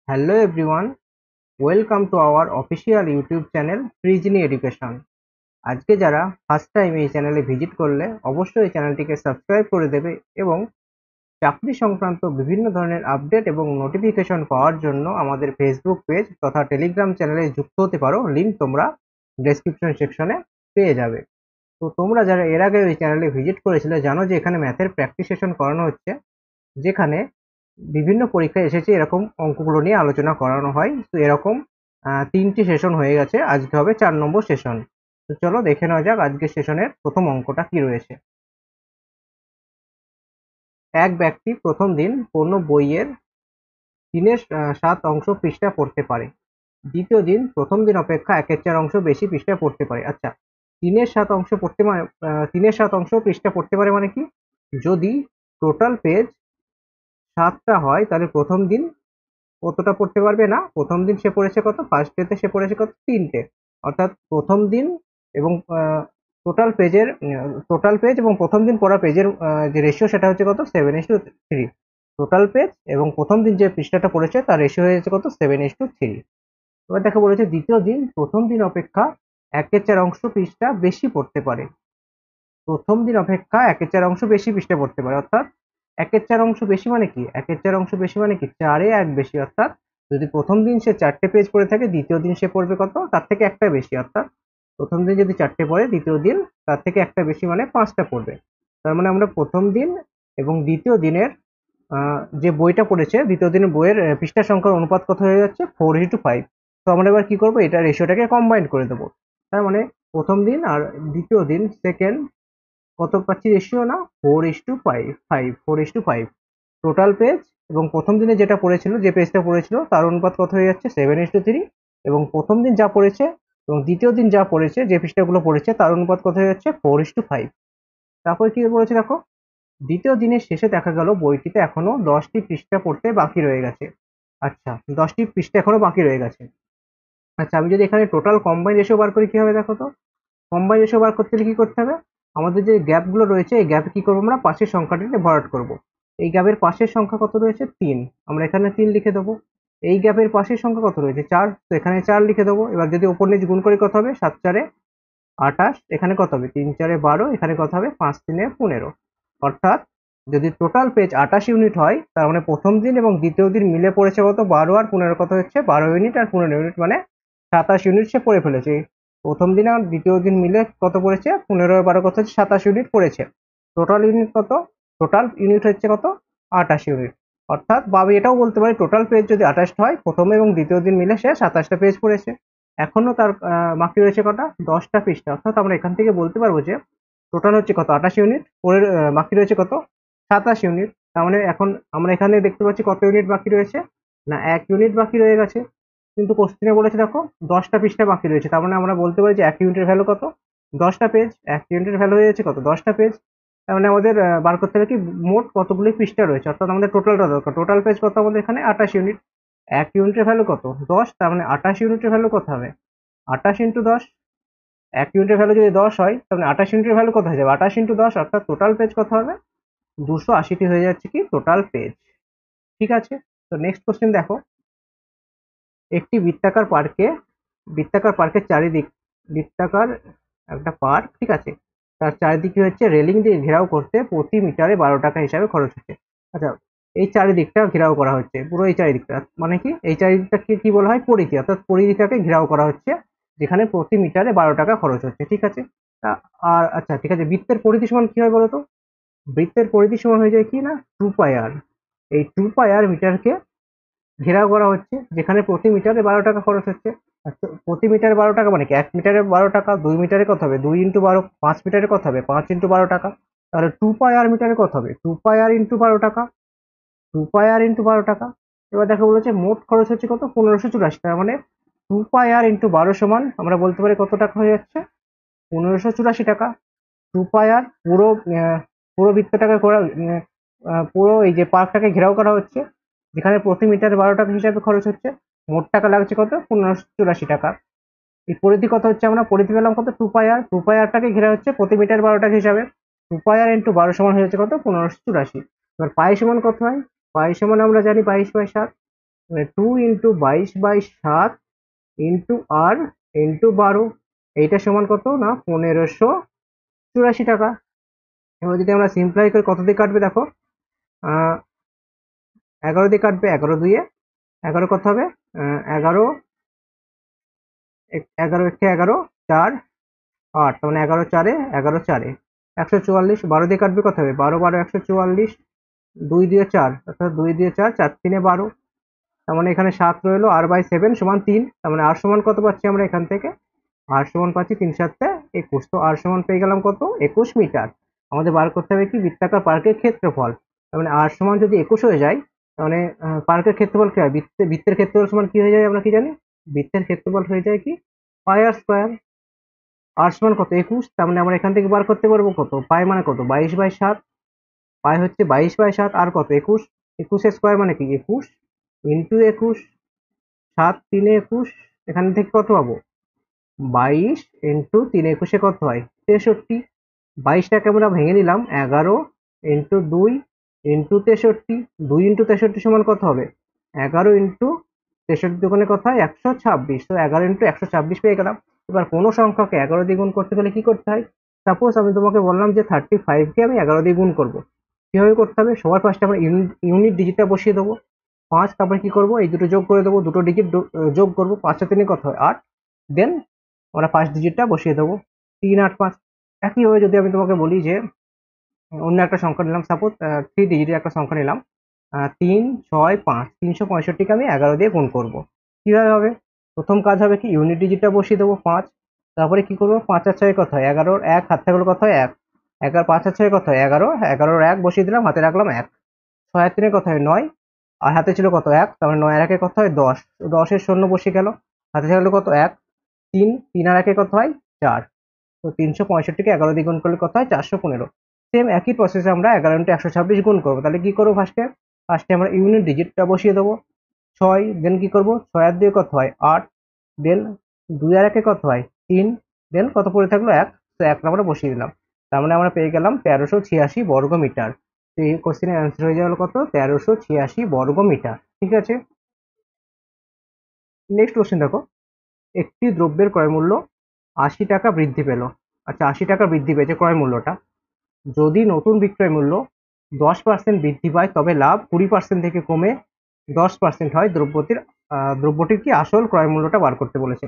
Hello everyone, welcome to our official YouTube channel প্রিজনি education. আজকে যারা ফার্স্ট টাইম এই চ্যানেলে ভিজিট করলে অবশ্যই এই চ্যানেলটিকে সাবস্ক্রাইব করে দেবে এবং চাকরি সংক্রান্ত বিভিন্ন ধরনের আপডেট এবং নোটিফিকেশন পাওয়ার জন্য আমাদের ফেসবুক পেজ তথা টেলিগ্রাম চ্যানেলে যুক্ত হতে পারো। লিংক তোমরা ডেসক্রিপশন সেকশনে পেয়ে যাবে। তো তোমরা যারা এর আগে ওই চ্যানেলে ভিজিট করেছিলে জানো যে এখানে ম্যাথের প্র্যাকটিস সেশন করানো হচ্ছে, যেখানে বিভিন্ন পরীক্ষায় এসেছে এরকম অঙ্কগুলো নিয়ে আলোচনা করানো হয়। তো এরকম 3টি সেশন হয়ে গেছে, আজকে হবে 4 নম্বর সেশন। তো চলো দেখে নেওয়া যাক আজকের সেশনের প্রথম অঙ্কটা কি রয়েছে। এক ব্যক্তি প্রথম দিন কোনো বইয়ের 3/7 অংশ পৃষ্ঠা পড়তে পারে, দ্বিতীয় দিন প্রথম দিন অপেক্ষা 1/4 অংশ বেশি পৃষ্ঠা পড়তে পারে। আচ্ছা, 3/7 অংশ পড়তে মানে 3/7 অংশ পৃষ্ঠা পড়তে পারে মানে কি? যদি টোটাল পেজ 7টা হয় তাহলে প্রথম দিন কতটা পড়তে পারবে না, প্রথম দিন সে পড়েছে কত, ফার্স্ট ডেতে সে পড়েছে কত, 3টে। অর্থাৎ প্রথম দিন এবং টোটাল পেজ এবং প্রথম দিন পড়া পেজের যে রেশিও সেটা হচ্ছে কত, 7:3। টোটাল পেজ এবং প্রথম দিন যে পৃষ্ঠাটা পড়েছে তার রেশিও হয়েছে কত, 7:3। এবার দেখো বলেছে দ্বিতীয় দিন প্রথম দিন অপেক্ষা 1/4 অংশ পৃষ্ঠা বেশি পড়তে পারে। প্রথম দিন অপেক্ষা 1/4 অংশ বেশি পৃষ্ঠা পড়তে পারে, অর্থাৎ 1/4 অংশ বেশি মানে কি, 1/4 অংশ বেশি মানে কি 4/1 বেশি। অর্থাৎ যদি প্রথম দিন সে 4টে পেজ পড়ে থাকে, দ্বিতীয় দিন সে পড়বে কত, তার থেকে একটা বেশি। অর্থাৎ প্রথম দিন যদি 4টে পড়ে, দ্বিতীয় দিন তার থেকে একটা বেশি মানে 5টা পড়বে। তার মানে আমরা প্রথম দিন এবং দ্বিতীয় দিনের যে বইটা পড়েছে, দ্বিতীয় দিনের বইয়ের পৃষ্ঠা সংখ্যার অনুপাত কত হয়ে যাচ্ছে, 4:5। তো আমরা এবার কি করবো, এটা রেশিওটাকে কম্বাইন করে দেবো। তার মানে প্রথম দিন আর দ্বিতীয় দিন সেকেন্ড কত পাচ্ছি রেশিও না, 4:5। টোটাল পেজ এবং প্রথম দিনে যেটা পড়েছিল, যে পেজটা পড়েছিল তার অনুপাত কত হয়ে যাচ্ছে, 7:3। এবং প্রথম দিন যা পড়েছে এবং দ্বিতীয় দিন যা পড়েছে, যে পৃষ্ঠাগুলো পড়েছে তার অনুপাত কত হয়ে যাচ্ছে, 4:5। তারপরে কি বলেছে দেখো, দ্বিতীয় দিনের শেষে দেখা গেল বইটিতে এখনো 10টি পৃষ্ঠা পড়তে বাকি রয়ে গেছে। আচ্ছা, 10টি পৃষ্ঠা এখনো বাকি রয়ে গেছে। আচ্ছা, আমি যদি এখানে টোটাল কম্বাইন রেশিও বার করি কি হবে দেখো তো। কম্বাইন রেশিও বার করতে হলে কি করতে হবে, আমাদের যে গ্যাপগুলো রয়েছে এই গ্যাপে কি করবো, আমরা পাশের সংখ্যাটিতে ভরাট করব। এই গ্যাপের পাশের সংখ্যা কত রয়েছে, 3, আমরা এখানে 3 লিখে দেবো। এই গ্যাপের পাশের সংখ্যা কত রয়েছে, 4, তো এখানে 4 লিখে দেবো। এবার যদি ওপর নিচ গুণ করে কত হবে, 7×4 28, এখানে কত হবে, 3×4 12, এখানে কত হবে, 5×3 15। অর্থাৎ যদি টোটাল পেজ 28 ইউনিট হয়, তার মানে প্রথম দিন এবং দ্বিতীয় দিন মিলে পড়েছে কত, 12 আর 15 কত হচ্ছে, 12 ইউনিট আর 15 ইউনিট মানে 27 ইউনিট সে পড়ে ফেলেছে। প্রথম দিন আর দ্বিতীয় দিন মিলে কত পড়েছে, 15 আর 12 কত হচ্ছে, 27 ইউনিট পড়েছে। টোটাল ইউনিট কত, টোটাল ইউনিট হচ্ছে কত, 28 ইউনিট। অর্থাৎ বা আমি এটাও বলতে পারি টোটাল পেজ যদি 28 হয়, প্রথম এবং দ্বিতীয় দিন মিলে সে 27টা পেজ পড়েছে। এখনো তার বাকি রয়েছে কটা, 10টা পৃষ্ঠা। অর্থাৎ আমরা এখান থেকে বলতে পারবো যে টোটাল হচ্ছে কত, 28 ইউনিট, পরের বাকি রয়েছে কত, 27 ইউনিট। তার মানে এখন আমরা এখানে দেখতে পাচ্ছি কত ইউনিট বাকি রয়েছে, না 1 ইউনিট বাকি রয়ে গেছে। কিন্তু কোশ্চেনে বলেছে দেখো 10টা পৃষ্ঠা বাকি রয়েছে, তার মানে আমরা বলতে পারি যে 1 ইউনিটের ভ্যালু কত, 10টা পেজ। 1 ইউনিটের ভ্যালু হয়ে যাচ্ছে কত, 10টা পেজ। তার মানে আমাদের বার করতে হবে কি, মোট কতগুলি পৃষ্ঠা রয়েছে, অর্থাৎ আমাদের টোটালটা দরকার। টোটাল পেজ কত আমাদের এখানে, 28 ইউনিট। 1 ইউনিটের ভ্যালু কত, 10, তার মানে 28 ইউনিটের ভ্যালু কত হবে, 28 ইন্টু 10। 1 ইউনিটের ভ্যালু যদি 10 হয়, তাহলে 28 ইউনিটের ভ্যালু কত হয়ে যাবে, 28 ইন্টু 10। অর্থাৎ টোটাল পেজ কত হবে, 280টি হয়ে যাচ্ছে কি টোটাল পেজ। ঠিক আছে, তো নেক্সট কোশ্চেন দেখো, একটি বৃত্তাকার পার্কের চারিদিক, বৃত্তাকার একটা পার্ক, ঠিক আছে, তার চারিদিকে হচ্ছে রেলিং দিয়ে ঘেরাও করতে প্রতি মিটারে 12 টাকা হিসাবে খরচ হচ্ছে। আচ্ছা, এই চারিদিকটা ঘেরাও করা হচ্ছে, পুরো এই চারিদিকটা মানে কি, এই চারিদিকটাকে কি বলা হয়, পরিধি। অর্থাৎ পরিধিটাকে ঘেরাও করা হচ্ছে, যেখানে প্রতি মিটারে 12 টাকা খরচ হচ্ছে। ঠিক আছে, আর আচ্ছা ঠিক আছে, বৃত্তের পরিধি সমান কি হয় বলতো, বৃত্তের পরিধি সমান হয়ে যায় কি না, 2πr। এই 2πr মিটারকে ঘেরাও করা হচ্ছে, যেখানে প্রতি মিটারে 12 টাকা খরচ হচ্ছে। আচ্ছা, প্রতি মিটারে 12 টাকা মানে কি, 1 মিটারে 12 টাকা, 2 মিটারে কত হবে, 2 × 12, 5 মিটারে কত হবে, 5 × 12 টাকা। তাহলে 2πr মিটারে কত হবে, 2πr × 12 টাকা, 2πr × 12 টাকা। এবার দেখো বলেছে মোট খরচ হচ্ছে কত, 1584। তার মানে 2πr × 12 সমান আমরা বলতে পারি কত টাকা হয়ে যাচ্ছে, 1584 টাকা। 2πr পুরো পুরো বৃত্তটাকে পুরো এই যে পার্কটাকে ঘেরাও করা হচ্ছে, যেখানে প্রতি মিটারে 12 টাকা হিসাবে খরচ হচ্ছে। মোট টাকা লাগছে কত, 1584 টাকা। এই পরিধি কত হচ্ছে, আমরা পরিধি পেলাম কত, 2πr। 2πrটাকে ঘেরা হচ্ছে প্রতি মিটার 12 টাকা হিসাবে। 2πr × 12 সমান হয়ে যাচ্ছে কত, 1584। এবার পাই সমান কত হয়, পাই সমান আমরা জানি 22/7। মানে 2 × 22/7 ইন্টু আর ইন্টু 12, এইটা সমান কত না 1584 টাকা। এবার যদি আমরা সিম্পলাই করে কত দিয়ে কাটবে দেখো, 11 দিয়ে কাটবে, 11 2 11 কত হবে, 11 11 1 11 4 8, তার মানে 11 4 144, 12 দিয়ে কাটবে কত হবে, 12 12 144, 2 দিয়ে 4 অর্থাৎ 2 দিয়ে 4, 4 3 12, তার মানে এখানে 7 রইলো, r/7 সমান 3, তার মানে r সমান কত পাচ্ছি আমরা এখান থেকে, r সমান পাচ্ছি 3 7 21, তো r সমান পেয়ে গেলাম কত 21 মিটার। আমাদের বার করতে হবে কি বৃত্তাকার পার্কের ক্ষেত্রফল, তার মানে r সমান যদি 21 হয়ে যায়, তার মানে পার্কের ক্ষেত্রফল কি হয়, বৃত্তের ক্ষেত্রফল সমান কি হয়ে যায় আমরা কি জানি, বৃত্তের ক্ষেত্রফল হয়ে যায় কি পাই আর স্কয়ার। r সমান কত 21, তার মানে আমরা এখান থেকে বার করতে পারবো কত, পাই মানে কত 22/7, পাই হচ্ছে 22/7 আর কত 21, 21 এর স্কয়ার মানে কি 21 ইন্টু 21, 7 3 21, এখান থেকে কত পাবো 22 ইন্টু 3 21 কত হয় 63, 22টাকে আমরা ভেঙে নিলাম 11 ইন্টু 2 ইন্টু 63, 2 ইন্টু 63 সমান কত হবে 11 ইন্টু 63 দোকানে কত হয় 126, তো 11 ইন্টু 126 পেয়ে গেলাম। এবার কোনো সংখ্যাকে 11 দিয়ে গুণ করতে গেলে কি করতে হয়, সাপোজ আমি তোমাকে বললাম যে 35কে আমি 11 দিয়ে গুণ করব, কিভাবে করতে হবে, সবার ফার্স্টে আমরা ইউনিট ডিজিটটা বসিয়ে দেবো 5, তারপরে কি করব এই দুটো যোগ করে দেবো, দুটো ডিজিট যোগ করবো, 5 আর 3 কত হয় 8, দেন আমরা ফার্স্ট ডিজিটটা বসিয়ে দেবো 3 8 5। একইভাবে যদি আমি তোমাকে বলি যে অন্য একটা সংখ্যা নিলাম, সাপোজ 3 ডিজিটের একটা সংখ্যা নিলাম 3 6 5, 365কে আমি 11 দিয়ে গুণ করব, কিভাবে হবে, প্রথম কাজ হবে কি ইউনিট ডিজিটটা বসিয়ে দেবো 5, তারপরে কি করবো 5 আর 6 কত হয় 11, 1 হাত থেকে কত হয় 1, 11 5 আর 6 কত হয় 11, 11 1 বসিয়ে দিলাম, হাতে রাখলাম 1, 6 আর 3 কত হয় 9, আর হাতে ছিল কত 1, তার মানে 9 আর 1 কত হয় 10, 10 এর শূন্য বসে গেল, হাতে থাকলো কত 1, 3 3 আর 1 কত হয় 4, তো 365কে 11 দিয়ে গুণ করলে কত হয় 415। সেম একই প্রসেসে আমরা 11 ইন্টু 126 গুণ করবো, তাহলে কি করবো ফার্স্টে, আমরা ইউনিট ডিজিটটা বসিয়ে দেবো 6, দেন কি করবো 6 আর 2 কত হয় 8, দেন 2 আর 1 কত হয় 3, দেন কত পড়ে থাকলো 1, তো 1 আমরা বসিয়ে দিলাম, তার মানে আমরা পেয়ে গেলাম 1386 বর্গ মিটার। তো এই কোশ্চেনের অ্যান্সার হয়ে গেল কত 1386 বর্গ মিটার। ঠিক আছে, নেক্সট কোশ্চেন দেখো, একটি দ্রব্যের ক্রয় মূল্য 80 টাকা বৃদ্ধি পেল, আচ্ছা 80 টাকা বৃদ্ধি পেয়েছে ক্রয় মূল্যটা, যদি নতুন বিক্রয় মূল্য 10% বৃদ্ধি পায় তবে লাভ 20% থেকে কমে 10% হয়, দ্রব্যটির কি আসল ক্রয় মূল্যটা বার করতে বলেছে।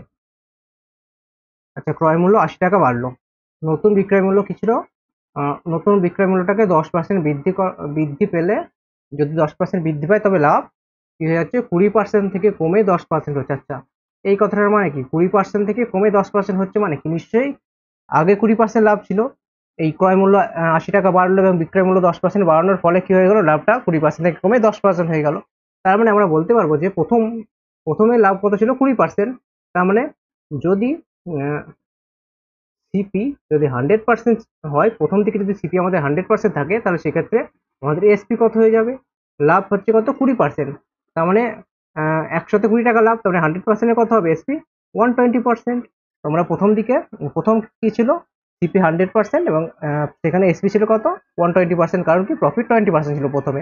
আচ্ছা ক্রয় মূল্য 80 টাকা বাড়লো, নতুন বিক্রয় মূল্য কি ছিল, নতুন বিক্রয় মূল্যটাকে 10% বৃদ্ধি পেলে, যদি 10% বৃদ্ধি পায় তবে লাভ কি হয়ে যাচ্ছে 20% থেকে কমে 10% হচ্ছে। আচ্ছা এই কথাটার মানে কি 20% থেকে কমে 10% হচ্ছে মানে কি, নিশ্চয়ই আগে 20% লাভ ছিল, এই ক্রয় মূল্য 80 টাকা বাড়লো এবং বিক্রয় মূল্য 10% বাড়ানোর ফলে কি হয়ে গেল, লাভটা 20% থেকে কমে 10% হয়ে গেল। তার মানে আমরা বলতে পারবো যে প্রথমে লাভ কত ছিল 20%, তার মানে যদি সিপি যদি 100% হয়, প্রথম দিকে যদি সিপি আমাদের 100% থাকে, তাহলে সেক্ষেত্রে আমাদের এসপি কত হয়ে যাবে, লাভ হচ্ছে কত 20%, তার মানে 120 টাকা লাভ, তার মানে 100% কত হবে এসপি 120%। তোমরা প্রথম কি ছিল সিপি 100% এবং সেখানে এসপি ছিল কত 120%, কারণ কি প্রফিট 20% ছিল প্রথমে।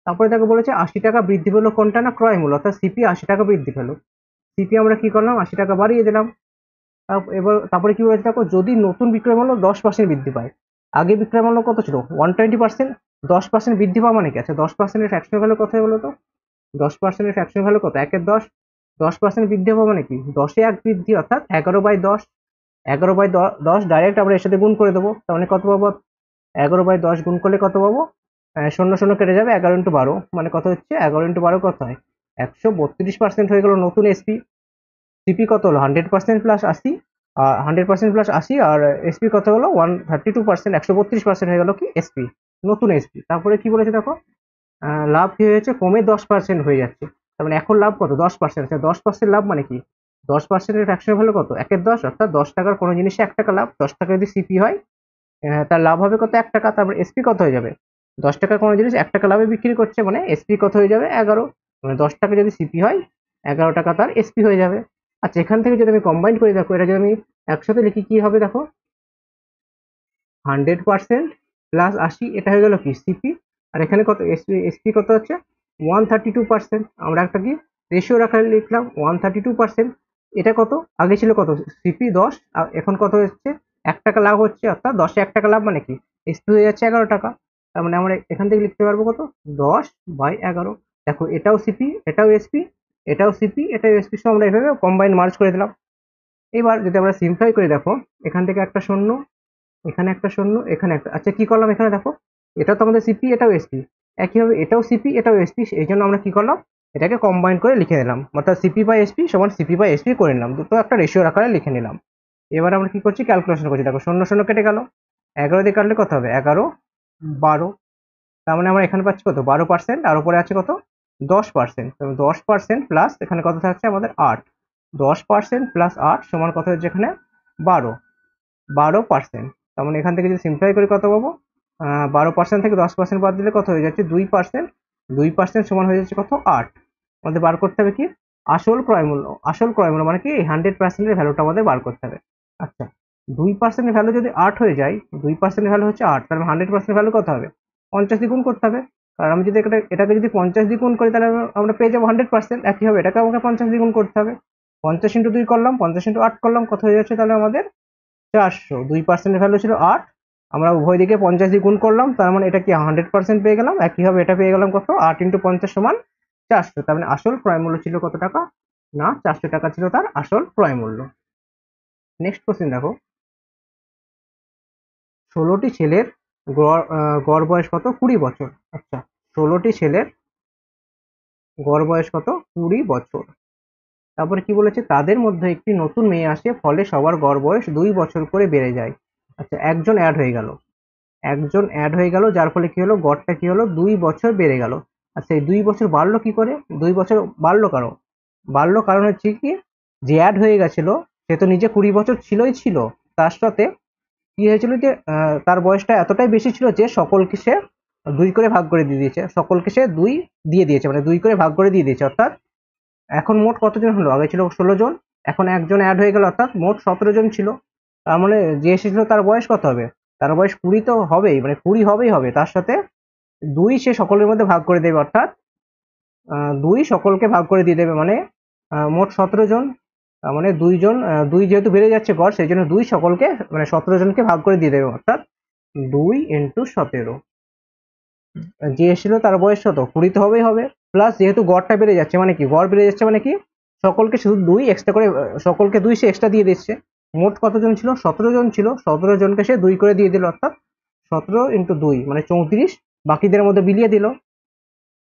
তারপরে তাকে বলেছে 80 টাকা বৃদ্ধি পেলো কোনটা না ক্রয় মূল্য, অর্থাৎ সিপি 80 টাকা বৃদ্ধি পেলো, সিপি আমরা কি করলাম 80 টাকা বাড়িয়ে দিলাম। এবার তারপরে কি বলেছে দেখো, যদি নতুন বিক্রয় মূল্য 10% বৃদ্ধি পায়, আগে বিক্রয় মূল্য কত ছিল 120%, 10% বৃদ্ধি পাওয়া মানে কি, আচ্ছা 10% ফ্র্যাকশনাল ভ্যালু কত হয় বলো তো, 10% ফ্র্যাকশনাল ভ্যালু কত 1/10, 10% বৃদ্ধি পাওয়া মানে কি 10 এ 1 বৃদ্ধি, অর্থাৎ 11/10, 11/10 ডাইরেক্ট আমরা এর সাথে গুণ করে দেবো, তার মানে কত পাবো 11/10 গুণ করলে কত পাবো, শূন্য শূন্য কেটে যাবে, 11 ইন্টু 12 মানে কত হচ্ছে 11 ইন্টু 12 কত হয় 132% হয়ে গেল নতুন এসপি। সিপি কত হলো 100% প্লাস 80, 100% প্লাস 80, আর এসপি কত হলো 132%, 132% হয়ে গেল কি এসপি, নতুন এসপি। তারপরে কি বলেছে দেখো, লাভ কি হয়েছে কমে 10% হয়ে যাচ্ছে, তার মানে এখন লাভ কত 10%, 10% লাভ মানে কি 10%-এর ফ্র্যাকশনাল ভ্যালু কত 1/10, অর্থাৎ 10 টাকার কোনো জিনিসে 1 টাকা লাভ, 10 টাকা যদি সিপি হয় তার লাভ হবে কত 1 টাকা, তারপর এসপি কত হয়ে যাবে 10 টাকার কোনো জিনিস 1 টাকা লাভে বিক্রি করছে, মানে এসপি কত হয়ে যাবে 11, মানে 10 টাকা যদি সিপি হয় 11 টাকা তার এসপি হয়ে যাবে। আচ্ছা এখান থেকে যদি আমি কম্বাইন করে দেখো, এটা যদি আমি একসাথে লিখি কি হবে দেখো, 100% প্লাস 80 এটা হয়ে গেল কি সিপি, আর এখানে কত এসপি কত হচ্ছে 132%, আমরা একটা কি রেশিও আকারে লিখলাম 132%। এটা কত, আগে ছিল কত, সিপি 10, এখন কত হচ্ছে, 1 টাকা লাভ হচ্ছে, অর্থাৎ 10 এ 1 টাকা লাভ মানে কি, এসপি হয়ে যাচ্ছে 11 টাকা। তার মানে আমরা এখান থেকে লিখতে পারবো কত, 10/11। দেখো এটাও সিপি, এটাও এসপি, এটাও সিপি, এটাও এসপি, সব আমরা এভাবে কম্বাইন মার্জ করে দিলাম। এবার যদি আমরা সিম্পলিফাই করে দেখো, এখান থেকে একটা শূন্য, এখানে একটা শূন্য, এখানে একটা, আচ্ছা কি করলাম এখানে দেখো, এটা তো আমাদের সিপি, এটাও এসপি, একইভাবে এটাও সিপি, এটাও এসপি, এই জন্য আমরা কি করলাম, এটাকে কম্বাইন করে লিখে নিলাম, অর্থাৎ সিপি বাই এসপি সমান সিপি বাই এসপি করে নিলাম, দুটো একটা রেশিওর আকারে লিখে নিলাম। এবার আমরা কি করছি, ক্যালকুলেশন করছি, দেখো শূন্য শূন্য কেটে গেল, 11 দিয়ে কাটলে কত হবে, 11, 12, তার মানে আমরা এখানে পাচ্ছি কত, 12%, আর উপরে আছে কত, 10%, 10% প্লাস এখানে কত থাকছে আমাদের 8, 10% প্লাস 8 সমান কত হচ্ছে এখানে 12%। তার মানে এখান থেকে যদি সিম্পলিফাই করি কত পাবো, 12% থেকে 10% বাদ দিলে কত হয়ে যাচ্ছে 2%, 2% সমান হয়ে যাচ্ছে কত, 8। আমাদের বার করতে হবে কি, আসল ক্রয় মূল্য, আসল ক্রয় মূল্য মানে কি, এই 100% এর ভ্যালুটা আমাদের বার করতে হবে। আচ্ছা 2% এর ভ্যালু যদি 8 হয়ে যায়, 2% এর ভ্যালু হচ্ছে 8, তাহলে 100% ভ্যালু কত হবে, 50 দিয়ে গুণ করতে হবে। কারণ আমি যদি এটাকে যদি 50 দিয়ে গুণ করি, তাহলে আমরা পেয়ে যাবো 100%। একই হবে, এটাকে আমাকে 50 দিয়ে গুণ করতে হবে, 50 ইন্টু 2 করলাম, 50 ইন্টু 8 করলাম, কত হয়ে যাচ্ছে তাহলে আমাদের 400। 2% ভ্যালু ছিল 8, আমরা উভয় দিকে 50 দিয়ে গুণ করলাম, তার মানে এটা কি 100% পেয়ে গেলাম। একইভাবে এটা পেয়ে গেলাম কত, 8 ইন্টু 50 সমান 400। তার মানে আসল ক্রয় মূল্য ছিল কত টাকা, না 400 টাকা ছিল তার আসল ক্রয় মূল্য। নেক্সট কোশ্চেন দেখো, 16টি ছেলের গড় বয়স কত, 20 বছর। আচ্ছা 16টি ছেলের গড় বয়স কত, 20 বছর। তারপরে কি বলেছে, তাদের মধ্যে একটি নতুন মেয়ে আসে, ফলে সবার গড় বয়স 2 বছর করে বেড়ে যায়। আচ্ছা একজন অ্যাড হয়ে গেল, একজন অ্যাড হয়ে গেল, যার ফলে কি হলো, গড়টা কি হলো, 2 বছর বেড়ে গেল। আচ্ছা এই 2 বছর বাড়লো কি করে, 2 বছর বাড়লো কারণ, বাড়লো কারণ হচ্ছে কি, যে অ্যাড হয়ে গেছিল সে তো নিজে 20 বছর ছিলই ছিল, তার সাথে কি হয়েছিল যে তার বয়সটা এতটাই বেশি ছিল যে সকলকে সে 2 করে ভাগ করে দিয়ে দিয়েছে, সকলকে সে 2 দিয়ে দিয়েছে, মানে 2 করে ভাগ করে দিয়ে দিয়েছে। অর্থাৎ এখন মোট কতজন হলো, আগে ছিল 16 জন, এখন একজন অ্যাড হয়ে গেল, অর্থাৎ মোট 17 জন ছিল। তার মানে যে এসেছিল তার বয়স কত হবে, তার বয়স 20 তো হবেই, মানে 20 হবেই হবে, তার সাথে 2 সে সকলের মধ্যে ভাগ করে দেবে, অর্থাৎ 2 সকলকে ভাগ করে দিয়ে দেবে, মানে মোট 17 জন, মানে 2 জন, 2 যেহেতু বেড়ে যাচ্ছে গড়, সেই জন্য 2 সকলকে, মানে 17 জনকে ভাগ করে দিয়ে দেবে, অর্থাৎ 2 ইন্টু 17। যে এসেছিল তার বয়স কত, 20 তো হবেই হবে, প্লাস যেহেতু গড়টা বেড়ে যাচ্ছে, মানে কি, গড় বেড়ে যাচ্ছে মানে কি, সকলকে শুধু 2 এক্সট্রা করে, সকলকে 2 সে এক্সট্রা দিয়ে দিচ্ছে। মোট কতজন ছিল, 17 জন ছিল, 17 জনকে সে 2 করে দিয়ে দিল, অর্থাৎ 17 ইন্টু 2 মানে 34, বাকিদের মধ্যে বিলিয়ে দিল,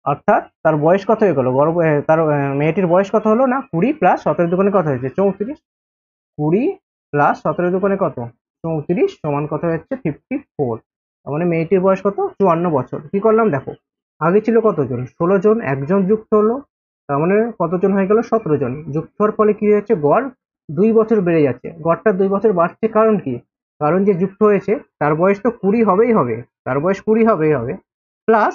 অর্থাৎ তার বয়স কত হয়ে গেল, তার মেয়েটির বয়স কত হলো না, 20 প্লাস 17 দোকানে কত হয়েছে, 34, 20 প্লাস 17 দোকানে কত, 34 সমান কত হচ্ছে 54। তার মানে মেয়েটির বয়স কত, 54 বছর। কি করলাম দেখো, আগে ছিল কতজন, 16 জন, একজন যুক্ত হলো, তার মানে কতজন হয়ে গেল, 17 জন, যুক্ত হওয়ার ফলে কি হয়েছে, গড় 2 বছর বেড়ে যাচ্ছে। গড়টা 2 বছর বাড়ছে কারণ কি, কারণ যে যুক্ত হয়েছে তার বয়স তো 20 হবেই হবে, তার বয়স 20 হবেই হবে, প্লাস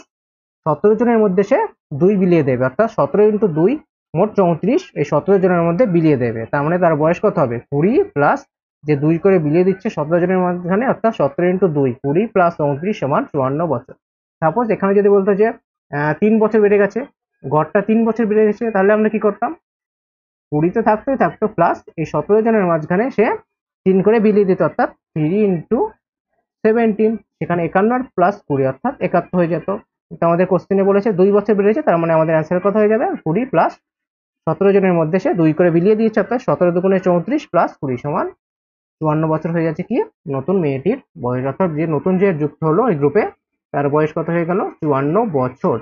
17 জনের মধ্যে সে 2 বিলিয়ে দেবে, অর্থাৎ 17 ইন্টু 2 মোট 34, এই 17 জনের মধ্যে বিলিয়ে দেবে, তার মানে তার বয়স কত হবে, 20 প্লাস যে 2 করে বিলিয়ে দিচ্ছে 17 জনের মাঝখানে, অর্থাৎ 17 ইন্টু 2, 20 প্লাস 34 সমান 54 বছর। সাপোজ এখানে যদি বলতো যে 3 বছর বেড়ে গেছে, গড়টা 3 বছর বেড়ে গেছে, তাহলে আমরা কি করতাম, 20 তো থাকতোই থাকতো, প্লাস এই 17 জনের মাঝখানে সে 3 করে বিলিয়ে দিত, অর্থাৎ 3 ইন্টু 17, সেখানে 51 আর প্লাস 20 অর্থাৎ 71 হয়ে যেত। কিন্তু আমাদের কোশ্চেনে বলেছে 2 বছর বেড়েছে, তার মানে আমাদের অ্যান্সার কত হয়ে যাবে, 20 প্লাস 17 জনের মধ্যে সে 2 করে বিলিয়ে দিয়েছে, অর্থাৎ 17 দুগুণে 34 প্লাস 20 সমান 54 বছর হয়ে যাচ্ছে কি, নতুন মেয়েটির বয়স, অর্থাৎ যে নতুন যে যুক্ত হলো এই গ্রুপে, তার বয়স কত হয়ে গেল, 54 বছর।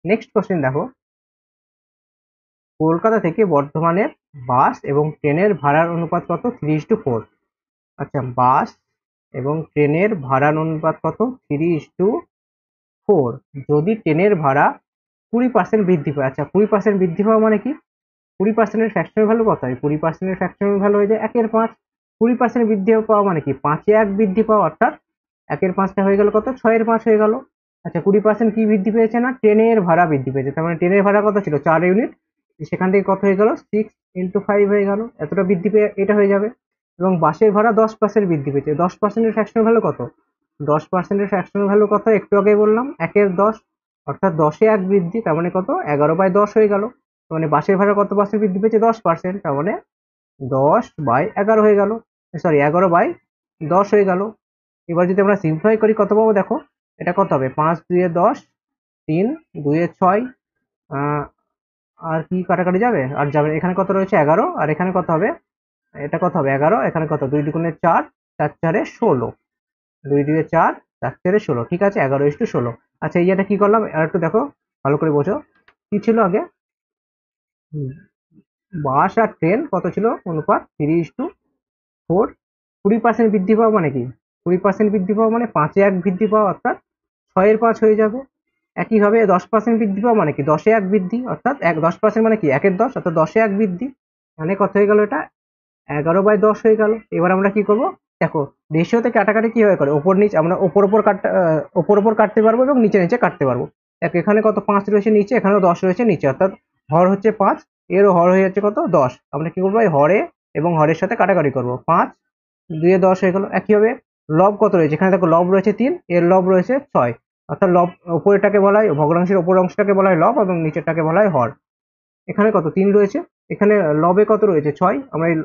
নেক্সট কোশ্চেন দেখো, কলকাতা থেকে বর্ধমানের বাস এবং ট্রেনের ভাড়ার অনুপাত কত, 3:4। আচ্ছা বাস এবং ট্রেনের ভাড়ার অনুপাত কত, 3:4। যদি ট্রেনের ভাড়া 20% বৃদ্ধি পায়, আচ্ছা 20% বৃদ্ধি পাওয়া মানে কি, 20% এর ফ্র্যাকশনাল ভ্যালু কত হয়, 20% এর ফ্র্যাকশনাল ভ্যালু হয়ে যায় 1/5। 20% বৃদ্ধি পাওয়া মানে কি, 5 এ 1 বৃদ্ধি পাওয়া, অর্থাৎ 1/5টা হয়ে গেল কত, 6/5 হয়ে গেল। আচ্ছা 20% কি বৃদ্ধি পেয়েছে না, ট্রেনের ভাড়া বৃদ্ধি পেয়েছে, তার মানে ট্রেনের ভাড়া কত ছিল, 4 ইউনিট, সেখান থেকে কত হয়ে গেল, 6 ইন্টু 5 হয়ে গেল, এতটা বৃদ্ধি পেয়ে এটা হয়ে যাবে। এবং বাসের ভাড়া 10% বৃদ্ধি পেয়েছে, 10% এর ফ্র্যাকশনাল ভ্যালু কত, 10% এর ফ্র্যাকশনাল ভ্যালু কত, একটু আগে বললাম 1/10, অর্থাৎ 10-এ 1 বৃদ্ধি, তার মানে কত 11/10 হয়ে গেল। মানে বাসের ভাড়া কত পার্সেন্ট বৃদ্ধি পেয়েছে? 10%, তার মানে 10/11 হয়ে গেল, সরি 11/10 হয়ে গেল। এবার যদি আমরা সিম্পলিফাই করি কত পাবো দেখো, এটা কত হবে? 5 2 10, 3 2 6, আর কি কাটাকাটি যাবে? আর যাবে, এখানে কত রয়েছে? 11, আর এখানে কত হবে? এটা কত হবে? 11, এখানে কত? 2 দুগুণে 4, 4 4 16, 2 2 4, 4 4 16, ঠিক আছে, 11:16। আচ্ছা, এই এটা কি করলাম আর একটু দেখো, ভালো করে বোঝো। কি ছিল আগে? হুম, বাস আর ট্রেন কত ছিল অনুপাত? 3:4। 20% বৃদ্ধি পাওয়া মানে কি? 20% বৃদ্ধি পাওয়া মানে 5-এ 1 বৃদ্ধি পাওয়া, অর্থাৎ 6-এর 5 হয়ে যাবে। একইভাবে 10% বৃদ্ধি পাওয়া মানে কি? 10-এ 1 বৃদ্ধি, অর্থাৎ 10% মানে কি? 1-এর 10, অর্থাৎ 10-এ 1 বৃদ্ধি, মানে কত হয়ে গেল? এটা 11/10 হয়ে গেল। এবার আমরা কি করব দেখো, রেশিওতে কাটাকাটি কিভাবে করে? ওপর নিচ, আমরা ওপর কাটতে পারবো এবং নিচে নিচে কাটতে পারবো। দেখো এখানে কত? 5 রয়েছে নিচে, এখানেও 10 রয়েছে নিচে, অর্থাৎ হর হচ্ছে 5, এরও হর হয়ে যাচ্ছে কত? 10। আমরা কি করবো? এই হরে এবং হরের সাথে কাটাকাটি করবো। 5 2 এ 10 হয়ে গেল। একইভাবে লব কত রয়েছে? এখানে দেখো লব রয়েছে 3, এর লব রয়েছে 6, অর্থাৎ লব উপরেরটাকে বলা হয়, ভগ্নাংশের উপর অংশটাকে বলা হয় লব এবং নিচেরটাকে বলা হয় হর। এখানে কত? 3 রয়েছে, এখানে লবে কত রয়েছে? 6, আমরা এই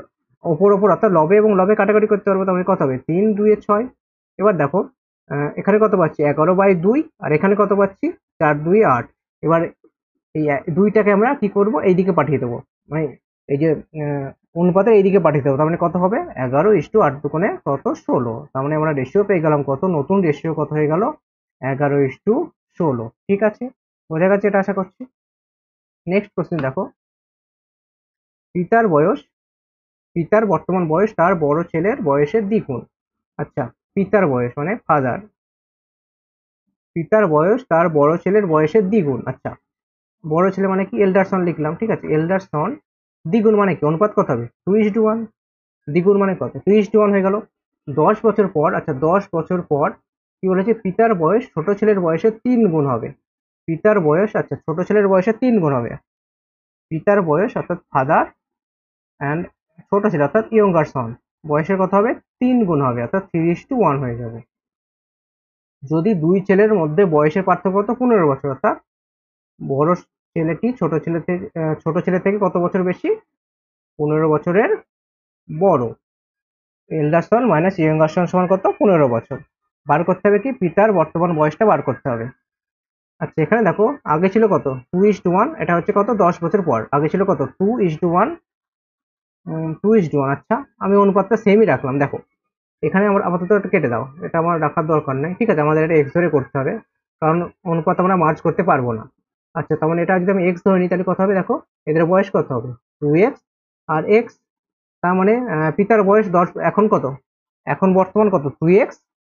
ওপর অর্থাৎ লবে এবং লবে কাটাকাটি করতে পারবো, তাহলে কত হবে? 3 2 এ 6। এবার দেখো এখানে কত পাচ্ছি? 11/2, আর এখানে কত পাচ্ছি? 4 2 8। এবার এই দুইটাকে আমরা কি করব? এইদিকে পাঠিয়ে দেবো, মানে এই যে অনুপাতের এইদিকে পাঠিয়ে দেবো, তার মানে কত হবে? 11:8 দুগুণে কত? 16। তার মানে আমরা রেশিও পেয়ে গেলাম কত? নতুন রেশিও কত হয়ে গেল? 11:16। ঠিক আছে, বোঝা গেছে এটা আশা করছি। নেক্সট কোশ্চেন দেখো, পিতার বয়স, পিতার বর্তমান বয়স তার বড় ছেলের বয়সের দ্বিগুণ। আচ্ছা, পিতার বয়স মানে ফাদার, পিতার বয়স তার বড় ছেলের বয়সের দ্বিগুণ। আচ্ছা, বড় ছেলে মানে কি? এল্ডার সন লিখলাম, ঠিক আছে, এল্ডার সন। দ্বিগুণ মানে কি? অনুপাত কত হবে? 2:1। দ্বিগুণ মানে কত? 2:1 হয়ে গেল। 10 বছর পর, আচ্ছা 10 বছর পর কি বলেছে? পিতার বয়স ছোট ছেলের বয়সের 3 গুণ হবে। পিতার বয়স, আচ্ছা ছোট ছেলের বয়সের 3 গুণ হবে। পিতার বয়স অর্থাৎ ফাদার অ্যান্ড ছোট ছেলে অর্থাৎ ইয়ঙ্গার সন বয়সের কথা হবে 3 গুণ হবে, অর্থাৎ 3:1 হয়ে যাবে। যদি দুই ছেলের মধ্যে বয়সের পার্থক্য কত? 15 বছর, অর্থাৎ বড় ছেলেটি ছোট ছেলে থেকে কত বছর বেশি? 15 বছরের বড়। এল্ডার সন মাইনাস ইয়ঙ্গার সন সমান কত? 15 বছর। বার করতে হবে কি? পিতার বর্তমান বয়সটা বার করতে হবে। আচ্ছা, এখানে দেখো আগে ছিল কত? 2:1, এটা হচ্ছে কত? 10 বছর পর। আগে ছিল কত? 2:1, 2:1। আচ্ছা, আমি অনুপাতটা সেমই রাখলাম। দেখো এখানে আমরা আপাতত এটা কেটে দাও, এটা আমার রাখার দরকার নেই, ঠিক আছে, আমাদের এটা এক্স ধরে করতে হবে, কারণ অনুপাত আমরা মার্জ করতে পারবো না। আচ্ছা, তার মানে এটা যদি আমি এক্স ধরে নিই তাহলে কত হবে? দেখো এদের বয়স কত হবে? 2x আর এক্স, তার মানে পিতার বয়স 10, এখন কত? এখন বর্তমান কত? 2x,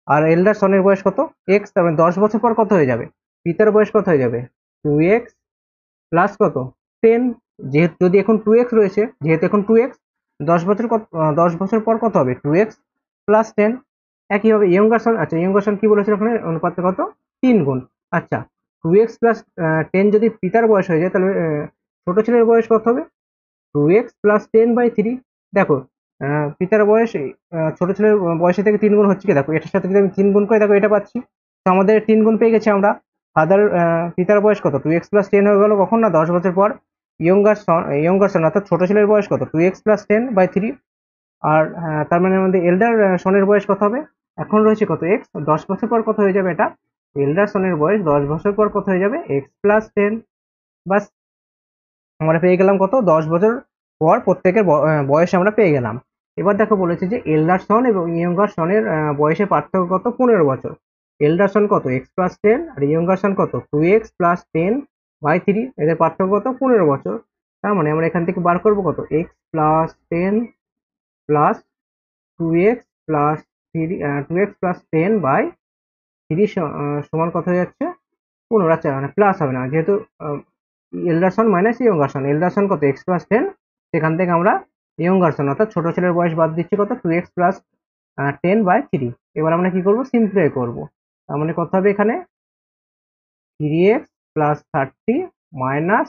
আর এল্ডার সনের বয়স কত? এক্স, তার মানে 10 বছর পর কত হয়ে যাবে? পিতার বয়স কত হয়ে যাবে? 2x প্লাস কত? 10। যেহেতু যদি এখন 2x রয়েছে, যেহেতু এখন 2x, 10 বছর পর কত হবে? 2x plus 10। একইভাবে ইয়ঙ্গার সন, আচ্ছা ইয়ঙ্গার সন কি বলেছিল ওখানে? অনুপাতটা কত? 3 গুণ। আচ্ছা, 2x প্লাস 10 যদি পিতার বয়স হয়ে যায়, তাহলে ছোট ছেলের বয়স কত হবে? 2x plus 10/3। দেখো পিতার বয়স ছোট ছেলের বয়সের থেকে 3 গুণ হচ্ছে কি? দেখো এটার সাথে যদি আমি 3 গুণ করি, দেখো এটা পাচ্ছি, তো আমাদের 3 গুণ পেয়ে গেছি আমরা। ফাদার, পিতার বয়স কত? 2x প্লাস 10 হয়ে গেল, কখন না? 10 বছর পর। ইয়ঙ্গার সন অর্থাৎ ছোট ছেলের বয়স কত? 2x plus 10/3। আর তার মানে আমাদের এল্ডার সনের বয়স কত হবে? এখন রয়েছে কত? এক্স, 10 বছর পর কত হয়ে যাবে এটা? এল্ডার সনের বয়স 10 বছর পর কত হয়ে যাবে? X plus 10। বাস, আমরা পেয়ে গেলাম কত? 10 বছর পর প্রত্যেকের বয়স আমরা পেয়ে গেলাম। এবার দেখো বলেছে যে এল্ডার সন এবং ইয়ঙ্গার সনের বয়সের পার্থক্য কত? 15 বছর। এল্ডার সন কত? এক্স প্লাস 10, আর ইয়ঙ্গার সন কত? 2x plus 10/3। এদের পার্থক্য কত? 15 বছর। তার মানে আমরা এখান থেকে বার করবো কত? X plus 10 plus 2x plus 2x plus 10/3 সমান কত হয়ে যাচ্ছে? 15। আচ্ছা, মানে প্লাস হবে না, যেহেতু এল্ডার সন মাইনাস ইয়ঙ্গার সন। এল্ডার সন কত? এক্স প্লাস 10, সেখান থেকে আমরা ইয়ঙ্গার সন অর্থাৎ ছোট ছেলের বয়স বাদ দিচ্ছি কত? 2x plus 10/3। এবার আমরা কি করবো? সিম্পলিফাই করবো। তার মানে কত হবে এখানে? 3x plus 30 minus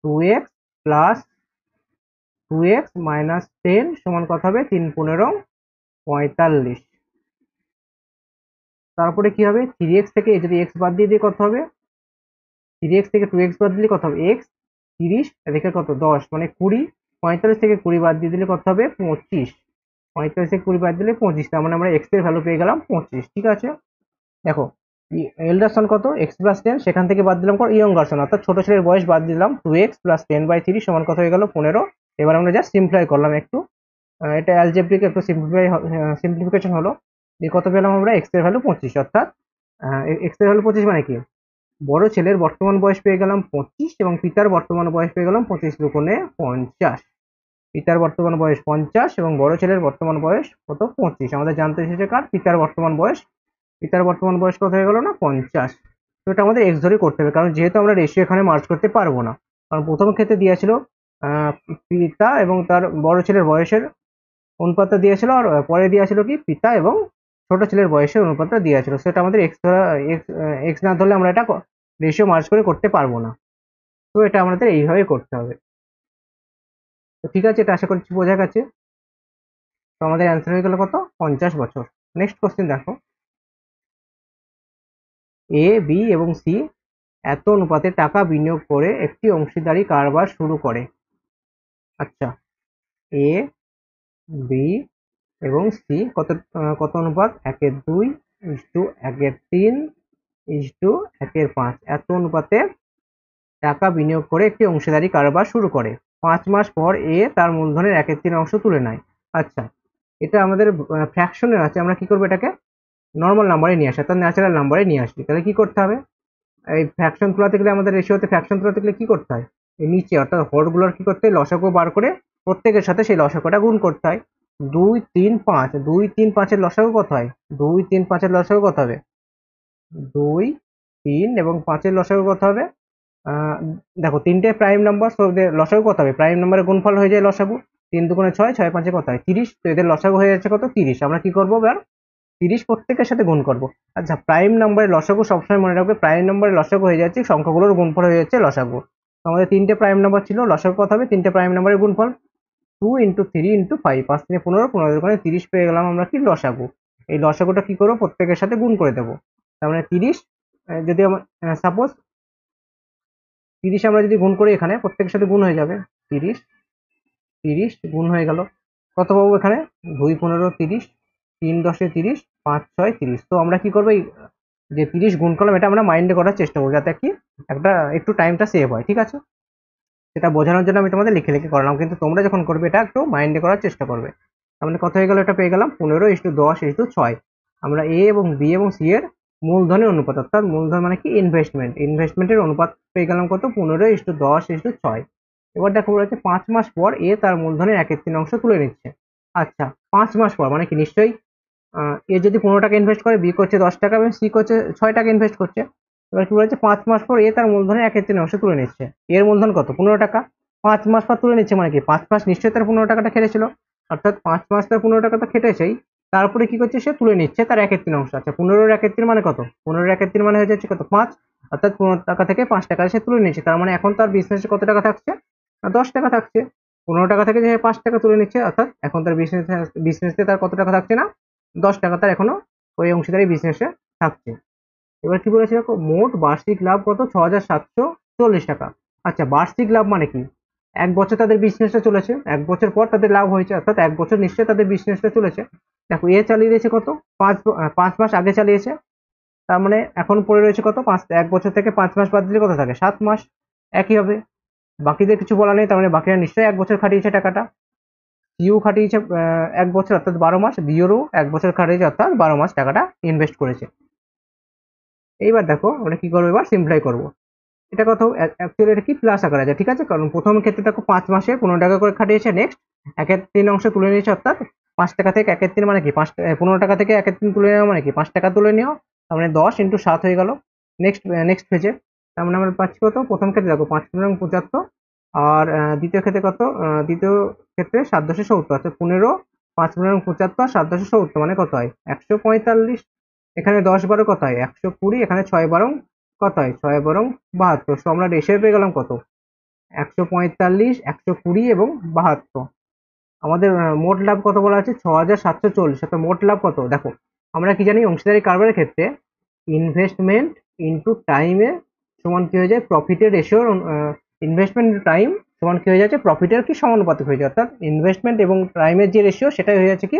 2x plus 2x minus 10 সমান কত হবে? 3 15 45। তারপরে কি হবে? 3x থেকে যদি x বাদ দিয়ে কত হবে? 3x থেকে 2x বাদ দিলে কত হবে x, 30 এদিকে কত 10 মানে 20, 45 থেকে 20 বাদ দিয়ে দিলে কত হবে 25, 45 থেকে 20 বাদ দিলে 25, তার মানে আমরা x এর ভ্যালু পেয়ে গেলাম 25। ঠিক আছে, দেখো এল্ডার সন কত x প্লাস 10, সেখান থেকে বাদ দিলাম ইয়ঙ্গার সন অর্থাৎ ছোট ছেলের বয়স বাদ দিলাম 2x প্লাস 10/3 সমান কত হয়ে গেল 15। এবার আমরা জাস্ট সিম্পলিফাই করলাম একটু, এটা অ্যালজেব্রিক একটু সিম্পলিফিকেশন হলো। দিয়ে কত পেলাম আমরা x এর ভ্যালু 25, অর্থাৎ x এর ভ্যালু 25 মানে কি বড় ছেলের বর্তমান বয়স পেয়ে গেলাম 25 এবং পিতার বর্তমান বয়স পেয়ে গেলাম 25 দুগুণে 50। পিতার বর্তমান বয়স 50 এবং বড় ছেলের বর্তমান বয়স কত 25। আমাদের জানতে এসেছে কার পিতার বর্তমান বয়স, পিতার বর্তমান বয়স কত হয়ে গেল না 50। তো এটা আমাদের এক্স ধরে করতে হবে, কারণ যেহেতু আমরা রেশিও এখানে মার্জ করতে পারবো না, কারণ প্রথম ক্ষেত্রে দিয়েছিল পিতা এবং তার বড় ছেলের বয়সের অনুপাতটা দিয়েছিল, আর পরে দিয়েছিল কি পিতা এবং ছোট ছেলের বয়সের অনুপাতটা দিয়েছিল। সেটা আমাদের এক্স ধরা, এক্স না ধরলে আমরা এটা রেশিও মার্জ করে করতে পারবো না। তো এটা আমাদের এইভাবে করতে হবে। তো ঠিক আছে, এটা আশা করছি বোঝা গেছে। তো আমাদের অ্যান্সার হয়ে গেল কত 50 বছর। নেক্সট কোশ্চেন দেখো, এ বি এবং সি এত অনুপাতে টাকা বিনিয়োগ করে একটি অংশীদারি কারবার শুরু করে। আচ্ছা, এ বি এবং সি কত কত অনুপাত 1:2 ইসটু 1:3 ইসটু 1:5 এত অনুপাতে টাকা বিনিয়োগ করে একটি অংশীদারি কারবার শুরু করে। 5 মাস পর এ তার মূলধনের 1/3 অংশ তুলে নেয়। আচ্ছা, এটা আমাদের ফ্র্যাকশনের আছে, আমরা কি করবো এটাকে নর্মাল নাম্বারে নিয়ে আসি, অর্থাৎ ন্যাচারাল নাম্বারে নিয়ে আসি। তাহলে কি করতে হবে, এই ফ্র্যাকশন তুলাতে গেলে আমাদের রেশিওতে ফ্র্যাকশন তুলাতে গেলে কি করতে হয়, এই নিচে অর্থাৎ হরগুলোর কি করতে হয় লসাগু বার করে প্রত্যেকের সাথে সেই লসাগুটা গুণ করতে হয়। 2 3 5, 2 3 5 এর লসাগু কত হয়, 2 3 5 এর লসাগু কত হবে 2 3 এবং 5 এর লসাগু কত হবে, দেখো তিনটে প্রাইম নাম্বার, সো এদের লসাগু কত হবে প্রাইম নাম্বারের গুণফল হয়ে যায় লসাগু, 3 দুগুণে 6, 6 5 কত হয় 30, তো এদের লসাগু হয়ে যাচ্ছে কত 30। আমরা কি করবো এবার 30 প্রত্যেকের সাথে গুণ করব। আচ্ছা, প্রাইম নাম্বারের লসাগু সবসময় মনে রাখবে, প্রাইম নাম্বারের লসাগু হয়ে যাচ্ছে সংখ্যাগুলোর গুণফল হয়ে যাচ্ছে লসাগু। তো আমাদের তিনটে প্রাইম নাম্বার ছিল, লসাগু কত হবে তিনটে প্রাইম নাম্বারের গুণফল 2 × 3 × 5, 5 3 15, 15 দুগুণে 30 পেয়ে গেলাম আমরা কি লসাগু। এই লসাগুটা কি করবো প্রত্যেকের সাথে গুণ করে দেবো। তার মানে 30, যদি আমার সাপোজ 30 আমরা যদি গুণ করি এখানে প্রত্যেকের সাথে গুণ হয়ে যাবে 30, 30 গুণ হয়ে গেল, কত পাবো এখানে 2 15 30, 3 10 30, 5 6 30। তো আমরা কি করবো, যে 30 গুণ করলাম এটা আমরা মাইন্ডে করার চেষ্টা করবো যাতে কি একটা একটু টাইমটা সেভ হয়। ঠিক আছে, সেটা বোঝানোর জন্য আমি তোমাদের লিখে লিখে করলাম, কিন্তু তোমরা যখন করবে এটা একটু মাইন্ডে করার চেষ্টা করবে। তাহলে কত হয়ে গেল, এটা পেয়ে গেলাম 15:10:6। আমরা এ এবং বি এবং সি এর মূলধনের অনুপাত, অর্থাৎ মূলধন মানে কি ইনভেস্টমেন্টের অনুপাত পেয়ে গেলাম কত 15:10:6। এবার দেখো বলেছে 5 মাস পর এ তার মূলধনের 1/3 অংশ তুলে নিচ্ছে। আচ্ছা, 5 মাস পর মানে কি নিশ্চয়ই এ যদি 15 টাকা ইনভেস্ট করে, বি করছে 10 টাকা এবং সি করছে 6 টাকা ইনভেস্ট করছে। এবার কি বলেছে 5 মাস পর এ তার মূলধনের 1/3 অংশ তুলে নিচ্ছে। এর মূলধন কত 15 টাকা, 5 মাস পর তুলে নিচ্ছে মানে কি 5 মাস নিশ্চয়ই তার 15 টাকাটা খেটেছিল, অর্থাৎ 5 মাস তার 15 টাকা তো খেটেছেই, তারপরে কি করছে সে তুলে নিচ্ছে তার 1/3 অংশ। আচ্ছা, 15 মানে কত, 15 মানে হয়ে যাচ্ছে কত 5, অর্থাৎ 15 টাকা থেকে 5 টাকা সে তুলে নিচ্ছে। তার মানে এখন তার বিজনেসে কত টাকা থাকছে, 10 টাকা থাকছে। 15 টাকা থেকে যে 5 টাকা তুলে নিচ্ছে, অর্থাৎ এখন তার বিজনেসে তার কত টাকা থাকছে না 10 টাকা তার এখনো ওই অংশীদারি বিজনেসে থাকছে। এবার কি বলেছে দেখো, মোট বার্ষিক লাভ কত 6,740 টাকা। আচ্ছা, বার্ষিক লাভ মানে কি, এক বছর তাদের বিজনেসটা চলেছে, এক বছর পর তাদের লাভ হয়েছে, অর্থাৎ এক বছর নিশ্চয়ই তাদের বিজনেসটা চলেছে। দেখো এ চালিয়ে দিয়েছে কত 5 মাস আগে চালিয়েছে, তার মানে এখন পড়ে রয়েছে কত 5, এক বছর থেকে 5 মাস বাদ দিলে কত থাকে 7 মাস, একই হবে। বাকিদের কিছু বলা নেই, তার মানে বাকিরা নিশ্চয়ই এক বছর খাটিয়েছে টাকাটা। সিও খাটিয়েছে 1 বছর অর্থাৎ 12 মাস, বিওরও 1 বছর খাটিয়েছে অর্থাৎ 12 মাস টাকাটা ইনভেস্ট করেছে। এইবার দেখো আমরা কি করবো, এবার সিম্পলিফাই করবো। এটা কত অ্যাকচুয়ালি এটা কি প্লাস আকারে আছে, ঠিক আছে, কারণ প্রথম ক্ষেত্রে দেখো 5 মাসে 15 টাকা করে খাটিয়েছে, নেক্সট 1/3 অংশ তুলে নিয়েছে, অর্থাৎ 5 টাকা থেকে 1/3 মানে কি 15 টাকা থেকে 1/3 তুলে নেওয়া মানে কি 5 টাকা তুলে নেওয়া, তার মানে 10 × 7 হয়ে গেল। নেক্সট পেজে তার মানে আমরা পাচ্ছি কত, প্রথম ক্ষেত্রে দেখো 5 15 75, আর দ্বিতীয় ক্ষেত্রে কত, দ্বিতীয় ক্ষেত্রে 7/10/70, অর্থাৎ 15 5 15 75 7/10/70 মানে কত হয় 145। এখানে 10 12 কত হয় 120, এখানে 6 12 কত হয় 6 12 72। সো আমরা রেশিও পেয়ে গেলাম কত 145 120 এবং 72। আমাদের মোট লাভ কত বলা আছে 6,740, অর্থাৎ মোট লাভ কত দেখো, আমরা কি জানি অংশীদারি কারবারের ক্ষেত্রে ইনভেস্টমেন্ট ইনটু টাইমে সমান কি হয়ে যায়, প্রফিটের রেশিও ইনভেস্টমেন্ট টাইম সমান কি হয়ে যাচ্ছে, প্রফিটের কি সমানুপাতিক হয়ে যায়, অর্থাৎ ইনভেস্টমেন্ট এবং টাইমের যে রেশিও সেটাই হয়ে যাচ্ছে কি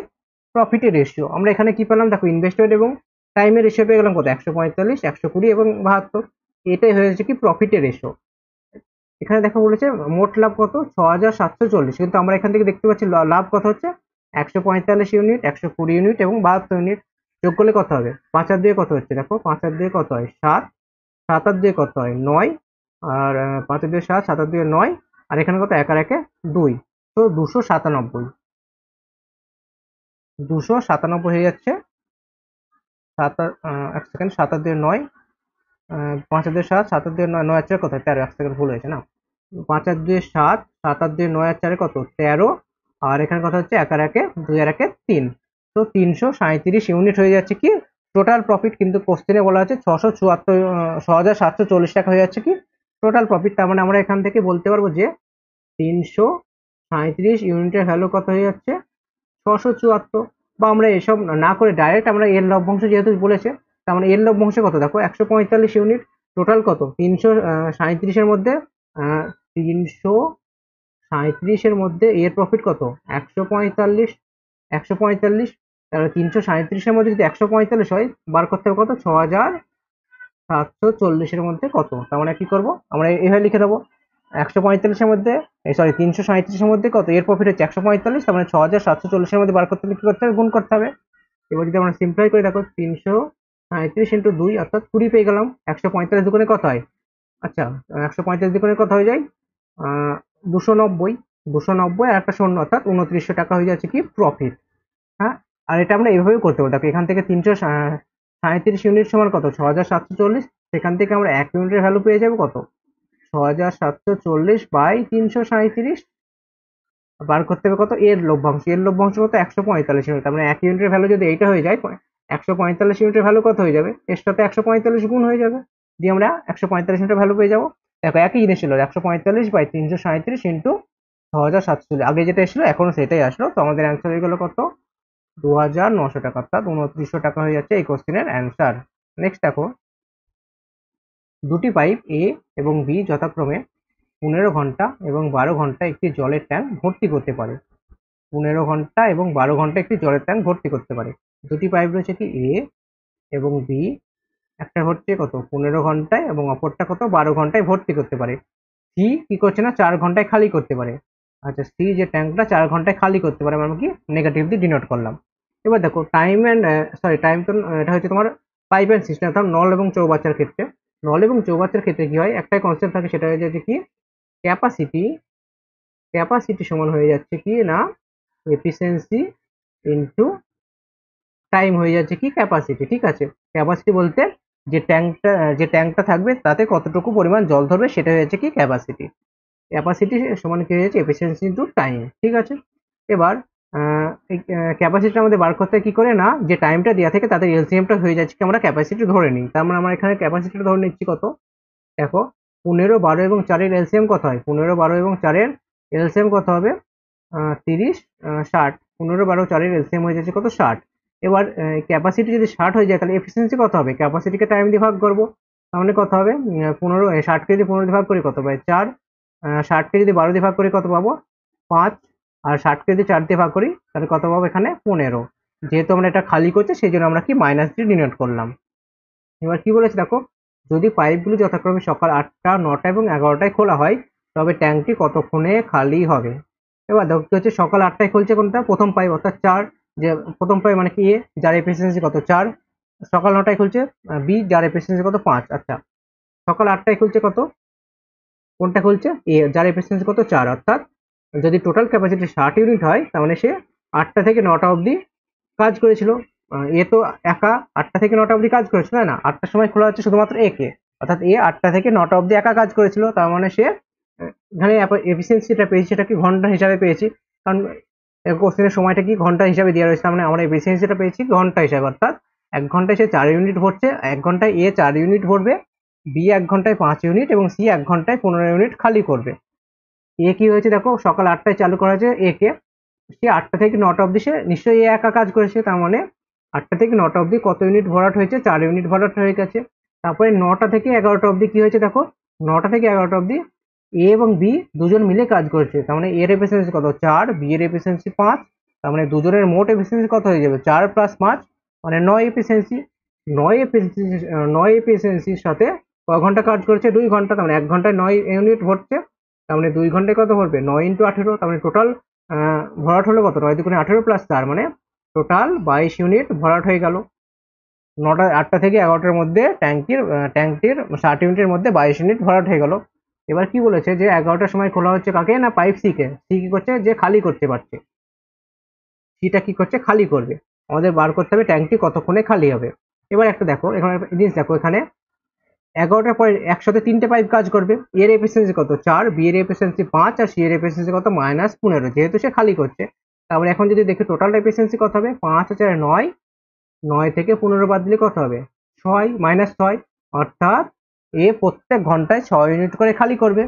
প্রফিটের রেশিও। আমরা এখানে কি পেলাম দেখো, ইনভেস্টমেন্ট এবং টাইমের রেশিও পেয়ে গেলাম কত, 145, 120 এবং 72। এটাই হয়ে যাচ্ছে কি প্রফিটের রেশিও। এখানে দেখো বলেছে মোট লাভ কত, 6740, কিন্তু আমরা এখান থেকে দেখতে পাচ্ছি লাভ কত হচ্ছে 145 ইউনিট, 120 ইউনিট এবং 72 ইউনিট। যোগ করলে কত হবে, 5 আর 2 কত হচ্ছে দেখো, 5 আর 2 কত হয় 7, 7 আর 2 কত হয় 9, আর 5 আর 2 7, 7 আর 2 9, আর এখানে কত 1 আর 1 2, তো 297, 297 হয়ে যাচ্ছে। 7 আর 1 সেকেন্ড, 7 আর 2 9, 5 আর 2 7, 7 আর 2 9, 9 আর 4 কত 13, 1 সেকেন্ড ভুল হয়েছে না, 5 আর 2 7, 7 আর 2 9 আর 4 কত 13, আর এখানে কথা হচ্ছে 1 আর 1 2 আর 1 3, তো 337 ইউনিট হয়ে যাচ্ছে কি টোটাল প্রফিট। কিন্তু কোশ্চেনে বলা আছে 6740 টাকা হয়ে যাচ্ছে কি টোটাল প্রফিট। তার মানে আমরা এখান থেকে বলতে পারবো যে 337 ইউনিটের ভ্যালু কত হয়ে যাচ্ছে 674। বা আমরা এসব না করে ডাইরেক্ট আমরা এর লভ্যাংশ যেহেতু বলেছে, তার মানে এর লভ্যাংশ কত দেখো 145 ইউনিট, টোটাল কত 337-এর মধ্যে 337-এর মধ্যে এর প্রফিট কত 145, 145, তাহলে 337-এর মধ্যে যদি 145 হয়, বার করতে হবে কত 6740-এর মধ্যে কত। তার মানে কি করব, আমরা এইভাবে লিখে দেবো 145-এর মধ্যে, সরি 337-এর মধ্যে কত এর প্রফিট হচ্ছে 145, তার মানে 6740-এর মধ্যে বার করতে হলে কি করতে হবে, গুণ করতে হবে। এবার যদি আমরা সিম্পলাই করে দেখো 337 ইন্টু 2 অর্থাৎ 20 পেয়ে গেলাম। 145 দুগুণে কত হয়, আচ্ছা 145 দুগুণে কত হয়ে যায় 290, 290 আর একটা শূন্য অর্থাৎ 2900 টাকা হয়ে যাচ্ছে কি প্রফিট। হ্যাঁ, আর এটা আমরা এভাবেই করতে পারি। দেখো এখান থেকে 337 ইউনিট সমান কত 6740, সেখান থেকে আমরা 1 ইউনিটের ভ্যালু পেয়ে যাবো কত 6740 বাই 337, বার করতে হবে কত এর লভ্যাংশ, এর লভ্যাংশ কত 145 ইউনিট। তার মানে 1 ইউনিটের ভ্যালু যদি এইটা হয়ে যায়, 145 ইউনিটের ভ্যালু কত হয়ে যাবে, এর সাথে 145 গুণ হয়ে যাবে, দিয়ে আমরা 145 ইউনিটের ভ্যালু পেয়ে যাবো। দেখো একই জিনিস ছিল 145 বাই 337 ইন্টু 6740, আগে যেটা এসেছিল এখনো সেটাই আসলো। তো আমাদের অ্যান্সার হয়ে গেল কত 2900 টাকা, অর্থাৎ 2900 টাকা হয়ে যাচ্ছে এই কোশ্চেনের অ্যান্সার। নেক্সট দেখো, দুটি পাইপ এ এবং বি যথাক্রমে 15 ঘন্টা এবং 12 ঘন্টা একটি জলের ট্যাঙ্ক ভর্তি করতে পারে। 15 ঘন্টা এবং 12 ঘন্টা একটি জলের ট্যাঙ্ক ভর্তি করতে পারে। দুটি পাইপ রয়েছে কি এ এবং বি, একটা হচ্ছে কত 15 ঘন্টায় এবং অপরটা কত 12 ঘন্টায় ভর্তি করতে পারে। সি কি করছে না 4 ঘন্টায় খালি করতে পারে। আচ্ছা, সি যে ট্যাঙ্কটা 4 ঘন্টায় খালি করতে পারে, আমরা কি নেগেটিভ দিয়ে ডিনোট করলাম। এবার দেখো টাইম অ্যান্ড সরি টাইম তো এটা হচ্ছে তোমার পাইপ অ্যান্ড সিস্টেম, অর্থাৎ নল এবং চৌবাচ্চার ক্ষেত্রে। নল এবং চৌবাচ্চার ক্ষেত্রে কি হয়, একটাই কনসেপ্ট থাকে, সেটা হয়ে যাচ্ছে কি ক্যাপাসিটি, ক্যাপাসিটি সমান হয়ে যাচ্ছে কি না এফিসিয়েন্সি ইনটু টাইম হয়ে যাচ্ছে কি ক্যাপাসিটি। ঠিক আছে, ক্যাপাসিটি বলতে যে ট্যাঙ্কটা থাকবে তাতে কতটুকু পরিমাণ জল ধরবে সেটা হয়েছে কি ক্যাপাসিটি। ক্যাপাসিটি সমান কি হয়েছে এফিসিয়েন্সি ইনটু টাইম। ঠিক আছে, এবার এই ক্যাপাসিটি আমাদের বার করতে কি করে না, যে টাইমটা দেওয়া থাকে তাদের এলসিএমটা হয়ে যাচ্ছে কি আমরা ক্যাপাসিটি ধরে নিই। তার মানে আমরা এখানে ক্যাপাসিটিটা ধরে নিচ্ছি কত, দেখো 15, 12 এবং 4-এর এলসিএম কত হয়, 15, 12 এবং 4-এর এলসিএম কত হবে 30, 60, 15, 12, 4-এর এলসিএম হয়ে যাচ্ছে কত 60। এবার ক্যাপাসিটি যদি 60 হয়ে যায় তাহলে এফিসিয়েন্সি কত হবে, ক্যাপাসিটিকে টাইম দিয়ে ভাগ করবো, তাহলে কত হবে 15, 60কে যদি 15 দিয়ে ভাগ করি কত পাই 4, 60কে যদি 12 দিয়ে ভাগ করি কত পাবো 5, আর 60কে যদি 4 দিয়ে ভাগ করি তাহলে কত পাবো এখানে 15। যেহেতু আমরা এটা খালি করছি সেই জন্য আমরা কি মাইনাস দিয়ে ডিনোট করলাম। এবার কি বলেছে দেখো, যদি পাইপগুলি যথাক্রমে সকাল 8টা, 9টা এবং 11টায় খোলা হয় তবে ট্যাঙ্কটি কতক্ষণে খালি হবে। এবার দেখো কি হচ্ছে, সকাল 8টায় খুলছে কোনটা প্রথম পাইপ অর্থাৎ 4, যে প্রথম পাইপ মানে কি এ যার এফিসিয়েন্সি কত 4, সকাল 9টায় খুলছে বি যার এফিসিয়েন্সি কত 5। আচ্ছা, সকাল 8টায় খুলছে কত, কোনটা খুলছে এ যার এফিসিয়েন্সি কত 4, অর্থাৎ যদি টোটাল ক্যাপাসিটি 60 ইউনিট হয় তার মানে সে 8টা থেকে 9টা অবধি কাজ করেছিল। এ তো একা 8টা থেকে 9টা অবধি কাজ করেছিল, তাই না, 8টার সময় খোলা হচ্ছে শুধুমাত্র এ কে, অর্থাৎ এ 8টা থেকে 9টা অবধি একা কাজ করেছিল। তার মানে সে এখানে এফিসিয়েন্সিটা পেয়েছি সেটা কি ঘন্টা হিসাবে পেয়েছি, কারণ কোশ্চেনের সময়টা কি ঘন্টা হিসাবে দেওয়া রয়েছে, তার মানে আমরা এফিসিয়েন্সিটা পেয়েছি ঘন্টা হিসাবে, অর্থাৎ 1 ঘন্টায় সে 4 ইউনিট ভরছে, 1 ঘন্টায় এ 4 ইউনিট ভরবে, বি 1 ঘন্টায় 5 ইউনিট এবং সি 1 ঘন্টায় 15 ইউনিট খালি করবে। এ কি হয়েছে দেখো, সকাল 8টায় চালু করা হয়েছে এ কে, সে 8টা থেকে 9টা অবধি সে নিশ্চয়ই এ একা কাজ করেছে, তার মানে 8টা থেকে 9টা অবধি কত ইউনিট ভরাট হয়েছে 4 ইউনিট ভরাট হয়ে গেছে। তারপরে 9টা থেকে 11টা অবধি কি হয়েছে দেখো, 9টা থেকে 11টা অবধি এ এবং বি দুজন মিলে কাজ করেছে। তার মানে এর এফিসিয়েন্সি কত 4, বি এর এফিসিয়েন্সি 5, তার মানে দুজনের মোট এফিসিয়েন্সি কত হয়ে যাবে 4 + 5 মানে 9 এফিসিয়েন্সি। 9 এফিসিয়েন্সির সাথে ক ঘন্টা কাজ করেছে 2 ঘন্টা, তার মানে 1 ঘন্টায় 9 ইউনিট ভরছে, তার মানে 2 ঘন্টায় কত ভরবে 9 × 18, তার মানে টোটাল ভরাট হলো কত 9 × 18 + 4 মানে টোটাল 22 ইউনিট ভরাট হয়ে গেল। 8টা থেকে 11টার মধ্যে ট্যাঙ্কটির 60 ইউনিটের মধ্যে 22 ইউনিট ভরাট হয়ে গেল। এবার কি বলেছে যে 11টার সময় খোলা হচ্ছে কাকে না পাইপ সি কে। সি কি করছে যে খালি করতে পারছে, সিটা কি করছে খালি করবে। আমাদের বার করতে হবে ট্যাঙ্কটি কতক্ষণে খালি হবে। এবার একটা দেখো এখানে জিনিস দেখো, এখানে 11টার পরে একসাথে 3টে পাইপ কাজ করবে। এর এফিসিয়েন্সি কত 4, বি এর এফিসিয়েন্সি 5 আর সি এর এফিসিয়েন্সি কত -15, যেহেতু সে খালি করছে। তারপরে এখন যদি দেখি টোটাল এফিসিয়েন্সি কত হবে 5 আর 4 9, 9 থেকে 15 বাদ দিলে কত হবে 6 -6, অর্থাৎ এ প্রত্যেক ঘন্টায় 6 ইউনিট করে খালি করবে।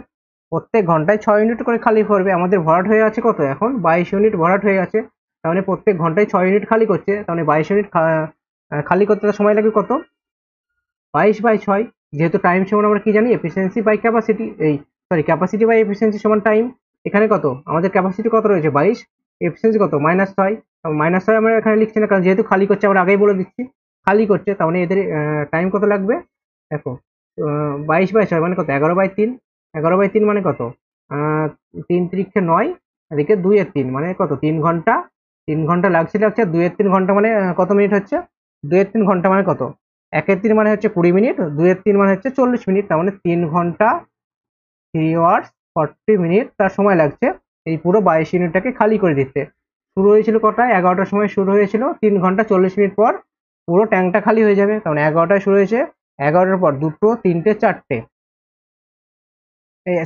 প্রত্যেক ঘন্টায় 6 ইউনিট করে খালি করবে। আমাদের ভরাট হয়ে আছে কত এখন 22 ইউনিট ভরাট হয়ে আছে। তার মানে প্রত্যেক ঘন্টায় 6 ইউনিট খালি করছে, তার মানে 22 ইউনিট খালি করতে তার সময় লাগবে কত 22/6। যেহেতু টাইম সমান আমরা কি জানি এফিসিয়েন্সি বাই ক্যাপাসিটি, এই সরি ক্যাপাসিটি বাই এফিসিয়েন্সি সমান টাইম। এখানে কত আমাদের ক্যাপাসিটি কত রয়েছে 22, এফিসিয়েন্সি কত -6। -6 আমরা এখানে লিখছি না, কারণ যেহেতু খালি করছে আমরা আগেই বলে দিচ্ছি খালি করছে, তার মানে এদের টাইম কত লাগবে দেখো 22/6 মানে কত 11/3, 11/3 মানে কত 3 × 9, এদিকে 2 এর 3 মানে কত 3 ঘন্টা। 3 ঘন্টা লাগছে 2 এর 3 ঘন্টা মানে কত মিনিট হচ্ছে 2 এর 3 ঘন্টা মানে কত 1 এর 3 মানে হচ্ছে 20 মিনিট, 2 এর 3 মানে হচ্ছে 40 মিনিট, তার মানে 3 ঘন্টা 3 আওয়ার্স 40 মিনিট তার সময় লাগছে এই পুরো 22 ইউনিটটাকে খালি করে দিতে। শুরু হয়েছিল কটায় 11টার সময় শুরু হয়েছিল, 3 ঘন্টা 40 মিনিট পর পুরো ট্যাঙ্কটা খালি হয়ে যাবে। কারণ 11টায় শুরু হয়েছে, 11টার পর 2টো 3টে 4টে,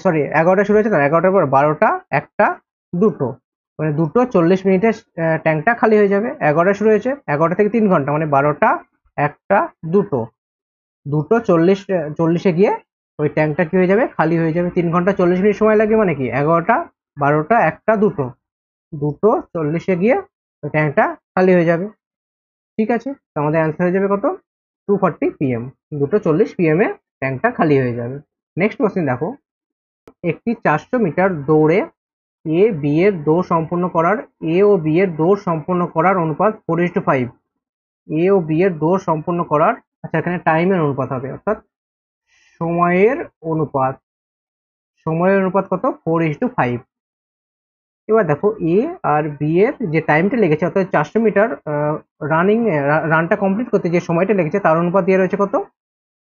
সরি 11টায় শুরু হয়েছে, 11টার পর 12টা 1টা 2টো, মানে 2টো 40 মিনিটে ট্যাঙ্কটা খালি হয়ে যাবে। 11টায় শুরু হয়েছে, 11টা থেকে 3 ঘন্টা মানে 12টা 1টা 2টো, 2টো 40-এ গিয়ে ওই ট্যাঙ্কটা কি হয়ে যাবে খালি হয়ে যাবে। 3 ঘন্টা 40 মিনিট সময় লাগে মানে কি 11টা 12টা 1টা 2টো, 2টো 40-এ গিয়ে ওই ট্যাঙ্কটা খালি হয়ে যাবে। ঠিক আছে, তো আমাদের অ্যান্সার হয়ে যাবে কত 2:40 PM, 2:40 PM এ ট্যাঙ্কটা খালি হয়ে যাবে। নেক্সট কোশ্চেন দেখো, একটি 400 মিটার দৌড়ে এ বি এর দৌড় সম্পূর্ণ করার অনুপাত 4:5। এ ও বি এর দৌড় সম্পূর্ণ করার, আচ্ছা এখানে টাইমের অনুপাত হবে, অর্থাৎ সময়ের অনুপাত, কত 4:5। এবার দেখো এ আর বি এর যে টাইমটা লেগেছে অর্থাৎ 400 মিটার রানটা কমপ্লিট করতে যে সময়টা লেগেছে তার অনুপাত দিয়ে রয়েছে কত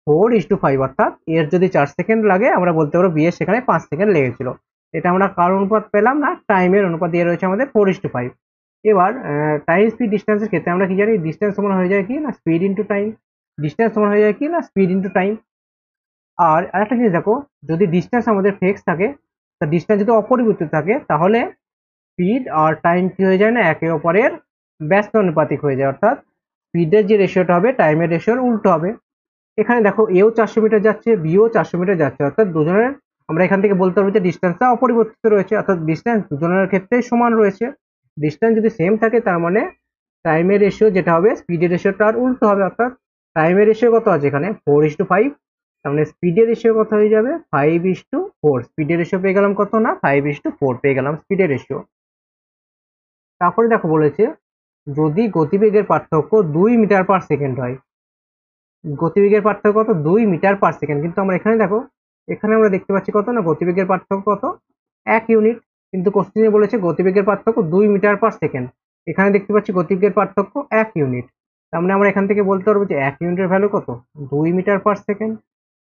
4:5, অর্থাৎ এর যদি 4 সেকেন্ড লাগে আমরা বলতে পারবো বি এর সেখানে 5 সেকেন্ড লেগেছিল। এটা আমরা কার অনুপাত পেলাম না টাইমের অনুপাত দিয়ে রয়েছে আমাদের 4:5। এবার টাইম স্পিড ডিস্টেন্সের ক্ষেত্রে আমরা কি জানি ডিস্টেন্স সমান হয়ে যায় কি না স্পিড ইন্টু টাইম, ডিস্টেন্স সমান হয়ে যায় কি না স্পিড ইন্টু টাইম। আর আরেকটা জিনিস দেখো, যদি ডিস্টেন্স আমাদের ফিক্স থাকে, তা ডিস্টেন্স যদি অপরিবর্তিত থাকে তাহলে স্পিড আর টাইম কি হয়ে যায় না একে অপরের ব্যস্ত অনুপাতিক হয়ে যায়, অর্থাৎ স্পিডের যে রেশিওটা হবে টাইমের রেশিওর উল্টো হবে। এখানে দেখো এও 400 মিটার যাচ্ছে বিও 400 মিটার যাচ্ছে, অর্থাৎ দুজনের আমরা এখান থেকে বলতে পারবো যে ডিস্টেন্সটা অপরিবর্তিত রয়েছে, অর্থাৎ ডিস্টেন্স দুজনের ক্ষেত্রেই সমান রয়েছে। ডিস্টেন্স যদি সেম থাকে তার মানে টাইমের রেশিও যেটা হবে স্পিডের রেশিওটা আর উল্টো হবে, অর্থাৎ টাইমের রেশিও কত আছে এখানে 4:5, তার মানে স্পিডের রেশিও কত হয়ে যাবে 5:4। স্পিডের রেশিও পেয়ে গেলাম কত না 5:4 পেয়ে গেলাম স্পিডের রেশিও। তারপরে দেখো বলেছে যদি গতিবেগের পার্থক্য 2 মিটার পার সেকেন্ড হয়, গতিবেগের পার্থক্য কত 2 মিটার পার সেকেন্ড, কিন্তু আমরা এখানে দেখো এখানে আমরা দেখতে পাচ্ছি কত না গতিবেগের পার্থক্য কত 1 ইউনিট, কিন্তু কোশ্চেনে বলেছে গতিবেগের পার্থক্য 2 মিটার পার সেকেন্ড, এখানে দেখতে পাচ্ছি গতিবেগের পার্থক্য 1 ইউনিট। তার মানে আমরা এখান থেকে বলতে পারবো যে 1 ইউনিটের ভ্যালু কত 2 মিটার পার সেকেন্ড,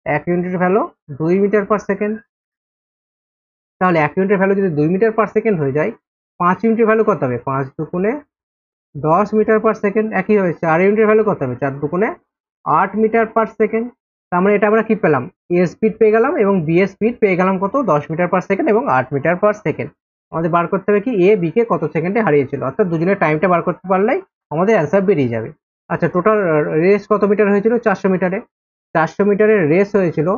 1 ইউনিটের ভ্যালু 2 মিটার পার সেকেন্ড। তাহলে 1 ইউনিটের ভ্যালু যদি 2 মিটার পার সেকেন্ড হয়ে যায়, 5 ইউনিটের ভ্যালু কত হবে 5 দুগুণে 10 মিটার পার সেকেন্ড, একই হয়েছে। 4 ইউনিটের ভ্যালু কত হবে 4 দুগুণে 8 মিটার পার সেকেন্ড। তার মানে এটা আমরা কি পেলাম এ স্পিড পেয়ে গেলাম এবং বি এর স্পিড পেয়ে গেলাম কত 10 মিটার পার সেকেন্ড এবং 8 মিটার পার সেকেন্ড। আমাদের বার করতে হবে কি এ বি কে কত সেকেন্ডে হারিয়েছিল, অর্থাৎ দুজনের টাইমটা বার করতে পারলেই আমাদের অ্যান্সার বেরিয়ে যাবে। আচ্ছা টোটাল রেস কত মিটার হয়েছিল 400 মিটারে, 400 মিটারের রেস হয়েছিল,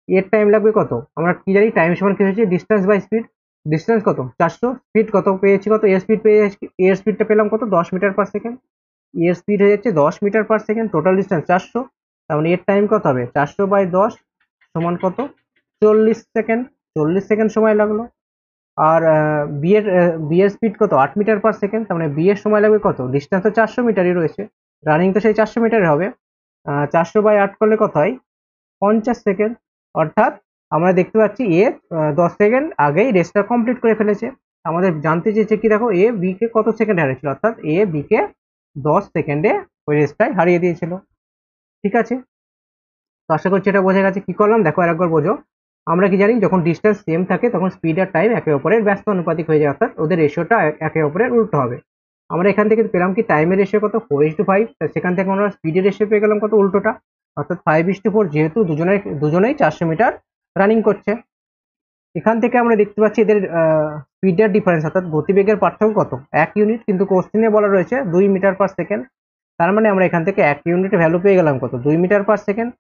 এর টাইম লাগবে কত আমরা কি জানি টাইম সমান কি হয়েছে ডিস্টেন্স বাই স্পিড, ডিস্টেন্স কত 400, স্পিড কত পেয়েছি কত এর স্পিড পেয়েছি, এর স্পিডটা পেলাম কত 10 মিটার পার সেকেন্ড, এর স্পিড হয়ে যাচ্ছে 10 metre per second, total distance 400, তার মানে এর টাইম কত হবে 400/10 সমান কত 40 সেকেন্ড। 40 সেকেন্ড সময় লাগলো। আর বি এর স্পিড কত 8 মিটার/সেকেন্ড, তার মানে বি এর সময় লাগবে কত, ডিস্টেন্স তো 400 মিটারই রয়েছে, রানিং তো সেই 400 মিটারে হবে। 400/8 করলে কত হয় 50 সেকেন্ড। অর্থাৎ আমরা দেখতে পাচ্ছি এ 10 সেকেন্ড আগেই রেসটা কমপ্লিট করে ফেলেছে। আমাদের জানতে চেয়েছে কি, দেখো এ বি কে কত সেকেন্ড হারিয়েছিল, অর্থাৎ এ বি কে 10 সেকেন্ডে ওই রেসটাই হারিয়ে দিয়েছিল। ঠিক আছে, তো আশা করছি এটা বোঝা গেছে। কি করলাম দেখো আরেকবার বোঝো। আমরা কি জানি, যখন ডিস্টেন্স সেম থাকে তখন স্পিড আর টাইম একে অপরের ব্যস্ত অনুপাতিক হয়ে যায়, অর্থাৎ ওদের রেশিওটা একে অপরের উল্টো হবে। আমরা এখান থেকে পেলাম কি টাইমের রেশিও কত 4:5, সেখান থেকে আমরা স্পিডের রেশিও পেয়ে গেলাম কত উল্টোটা, অর্থাৎ 5:4, যেহেতু দুজনেই 400 মিটার রানিং করছে। এখান থেকে আমরা দেখতে পাচ্ছি এদের স্পিডের ডিফারেন্স, অর্থাৎ গতিবেগের পার্থক্য কত 1 ইউনিট, কিন্তু কোশ্চেনে বলা রয়েছে 2 মিটার/সেকেন্ড। তার মানে আমরা এখান থেকে 1 ইউনিট ভ্যালু পেয়ে গেলাম কত 2 মিটার/সেকেন্ড।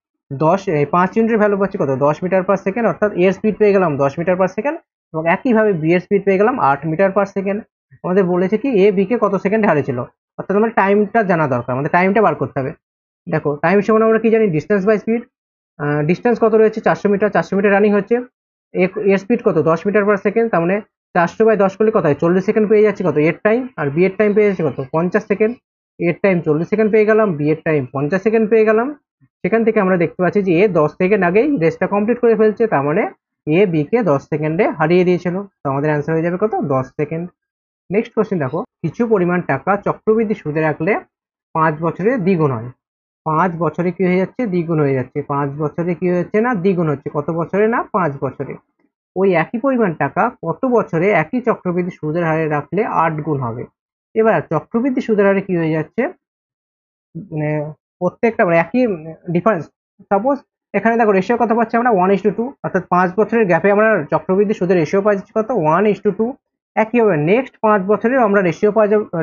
5 ইউনিটের ভ্যালু পাচ্ছি কত 10 মিটার/সেকেন্ড, অর্থাৎ এর স্পিড পেয়ে গেলাম 10 মিটার/সেকেন্ড, এবং একইভাবে বি এর স্পিড পেয়ে গেলাম 8 মিটার/সেকেন্ড। আমাদের বলেছে কি এ বি কে কত সেকেন্ড হারিয়েছিল, অর্থাৎ আমাদের টাইমটা জানা দরকার, আমাদের টাইমটা বার করতে হবে। দেখো টাইম সমান আমরা কি জানি, ডিস্টেন্স বাই স্পিড। ডিস্টেন্স কত রয়েছে 400 মিটার, 400 মিটার রানিং হচ্ছে, এর স্পিড কত 10 মিটার/সেকেন্ড, তার মানে 400/10 করলে কত হয় 40 সেকেন্ড পেয়ে যাচ্ছে কত এর টাইম, আর বি এর টাইম পেয়ে যাচ্ছে কত 50 সেকেন্ড। এর টাইম 40 সেকেন্ড পেয়ে গেলাম, বি এর টাইম 50 সেকেন্ড পেয়ে গেলাম। সেখান থেকে আমরা দেখতে পাচ্ছি যে এ 10 সেকেন্ড আগেই রেসটা কমপ্লিট করে ফেলছে, তার মানে এ বি কে 10 সেকেন্ডে হারিয়ে দিয়েছিল। তো আমাদের অ্যান্সার হয়ে যাবে কত 10 সেকেন্ড। নেক্সট কোশ্চেন দেখো, কিছু পরিমাণ টাকা চক্রবৃদ্ধি সুদে রাখলে 5 বছরে দ্বিগুণ হয়। 5 বছরে কি হয়ে যাচ্ছে দ্বিগুণ হয়ে যাচ্ছে, 5 বছরে কি হচ্ছে না দ্বিগুণ হচ্ছে, কত বছরে না 5 বছরে। ওই একই পরিমাণ টাকা কত বছরে একই চক্রবৃদ্ধি সুদের হারে রাখলে 8 গুণ হবে। এবার চক্রবৃদ্ধি সুদের হারে কি হয়ে যাচ্ছে, মানে প্রত্যেকটা মানে একই ডিফারেন্স। সাপোজ এখানে দেখো রেশিও কত পাচ্ছি আমরা 1:2, অর্থাৎ 5 বছরের গ্যাপে আমরা চক্রবৃদ্ধি সুদের রেশিও পাচ্ছি কত 1:2। একইভাবে নেক্সট 5 বছরে আমরা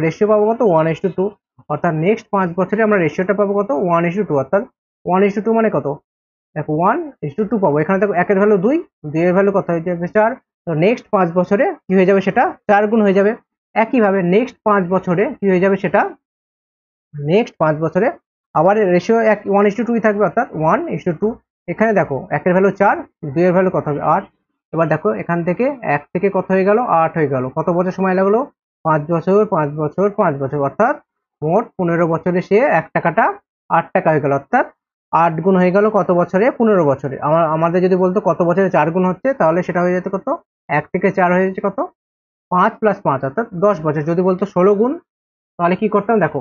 রেশিও পাবো কত 1:2, অর্থাৎ নেক্সট 5 বছরে আমরা রেশিওটা পাবো কত 1:2, অর্থাৎ 1:2 মানে কত, দেখো 1:2 পাবো। এখানে দেখো একের ভ্যালু 2, 2 এর ভ্যালু কত হয়ে যাবে 4, তো নেক্সট 5 বছরে কি হয়ে যাবে সেটা 4 গুণ হয়ে যাবে। একইভাবে নেক্সট 5 বছরে কি হয়ে যাবে সেটা, নেক্সট 5 বছরে আবার রেশিও 1:2 থাকবে, অর্থাৎ 1:2। এখানে দেখো একের ভ্যালু 4, 2 এর ভ্যালু কত হবে 8। এবার দেখো এখান থেকে 1 থেকে কত হয়ে গেল 8 হয়ে গেল, কত বছর সময় লাগলো 5 বছর 5 বছর 5 বছর, অর্থাৎ মোট 15 বছরে সে 1 টাকাটা 8 টাকা হয়ে গেল, অর্থাৎ 8 গুণ হয়ে গেল কত বছরে 15 বছরে। আমাদের যদি বলতো কত বছরে 4 গুণ হচ্ছে, তাহলে সেটা হয়ে যেত কত 1 থেকে 4 হয়ে যাচ্ছে কত 5 + 5, অর্থাৎ 10 বছর। যদি বলতো 16 গুণ, তাহলে কি করতাম দেখো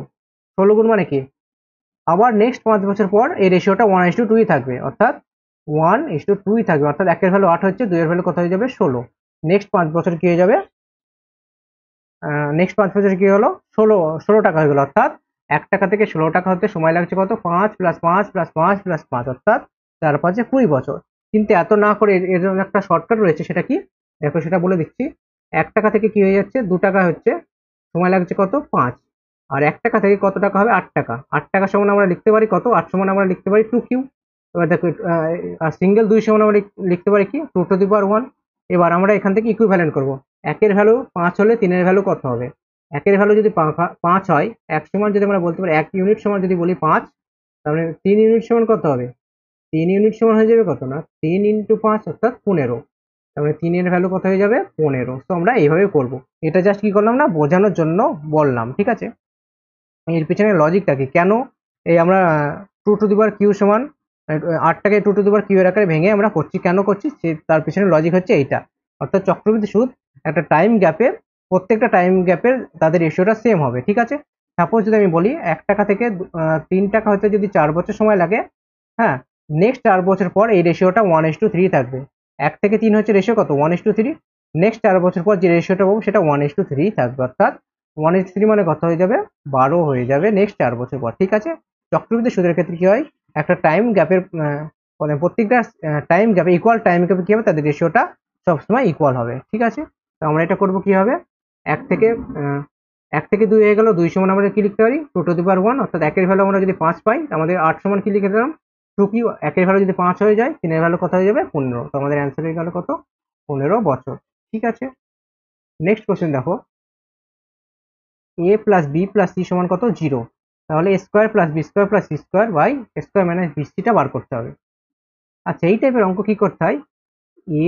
16 গুণ মানে কি, আবার নেক্সট 5 বছর পর এই রেশিওটা 1:2 থাকবে, অর্থাৎ 1:2 থাকবে, অর্থাৎ একের ভ্যালু 8 হচ্ছে, 2 এর ভ্যালু কত হয়ে যাবে 16। নেক্সট 5 বছর কি হয়ে যাবে, নেক্সট 5 বছর কি হলো 16 টাকা হয়ে গেল, অর্থাৎ 1 টাকা থেকে 16 টাকা হতে সময় লাগছে কত 5 + 5 + 5 + 5, অর্থাৎ 4 5 20 বছর। কিন্তু এত না করে এর জন্য একটা শর্টকাট রয়েছে, সেটা কি দেখো সেটা বলে দিচ্ছি। 1 টাকা থেকে কি হয়ে যাচ্ছে 2 টাকা হচ্ছে, সময় লাগছে কত 5, আর 1 টাকা থেকে কত টাকা হবে 8 টাকা। 8 টাকা সমান আমরা লিখতে পারি কত, 8 সমান আমরা লিখতে পারি 2q। এবার দেখো সিঙ্গেল 2 সমান আমরা লিখতে পারি কি 2⁻1। এবার আমরা এখান থেকে ইকুইভ্যালেন্ট করব। 1 এর ভ্যালু 5 হলে 3 এর ভ্যালু কত হবে, 1 এর ভ্যালু যদি 5 হয়, 1 সমান যদি আমরা বলতে পারি 1 ইউনিট সমান যদি বলি 5, তাহলে 3 ইউনিট সমান কত হবে, 3 ইউনিট সমান হয়ে যাবে কত না 3 × 5, অর্থাৎ 15। তাহলে 3 এর ভ্যালু কত হয়ে যাবে 15। তো আমরা এইভাবে করব, এটা জাস্ট কি করলাম না বোঝানোর জন্য বললাম, ঠিক আছে। এর পিছনে লজিকটা কি, কেন এই আমরা 2⁻q সমান 8টাকে 2⁻q এর আকারে ভেঙে আমরা করছি, কেন করছি তার পিছনে লজিক হচ্ছে এইটা। অর্থাৎ চক্রবৃদ্ধি সুদ একটা টাইম গ্যাপে, প্রত্যেকটা টাইম গ্যাপের তাদের রেশিওটা সেম হবে, ঠিক আছে। সাপোজ যদি আমি বলি 1 টাকা থেকে 3 টাকা হতে যদি 4 বছর সময় লাগে, হ্যাঁ, নেক্সট 4 বছর পর এই রেশিওটা 1:3 থাকবে। 1 থেকে 3 হচ্ছে রেশিও কত 1:3, নেক্সট 4 বছর পর যে রেশিওটা পাবো সেটা 1:3 থাকবে, অর্থাৎ 1:3 মানে কত হয়ে যাবে 12 হয়ে যাবে নেক্সট 4 বছর পর, ঠিক আছে। চক্রবৃদ্ধি সুদের ক্ষেত্রে কি হয়, একটা টাইম গ্যাপের মানে প্রত্যেকটা টাইম গ্যাপে ইকুয়াল টাইম গ্যাপে কি হবে তাদের রেশিওটা সবসময় ইকুয়াল হবে, ঠিক আছে। তো আমরা এটা করবো কি হবে, 1 থেকে 2 হয়ে গেল, 2 সমান আমরা কি লিখতে পারি 2⁻1, অর্থাৎ 1 এর ভ্যালু আমরা যদি 5 পাই, আমাদের 8 সমান কি লিখে দিলাম 2q। 1 এর ভ্যালু যদি 5 হয়ে যায়, 3 এর ভ্যালু কত হয়ে যাবে 15। তো আমাদের অ্যান্সার হয়ে গেল কত 15 বছর, ঠিক আছে। নেক্সট কোশ্চেন দেখো, a + b + c সমান কত 0। তাহলে a square plus B square plus C square by A square minus b সিটা বার করতে হবে। আচ্ছা, এই টাইপের অঙ্ক কি করতে হয়, এ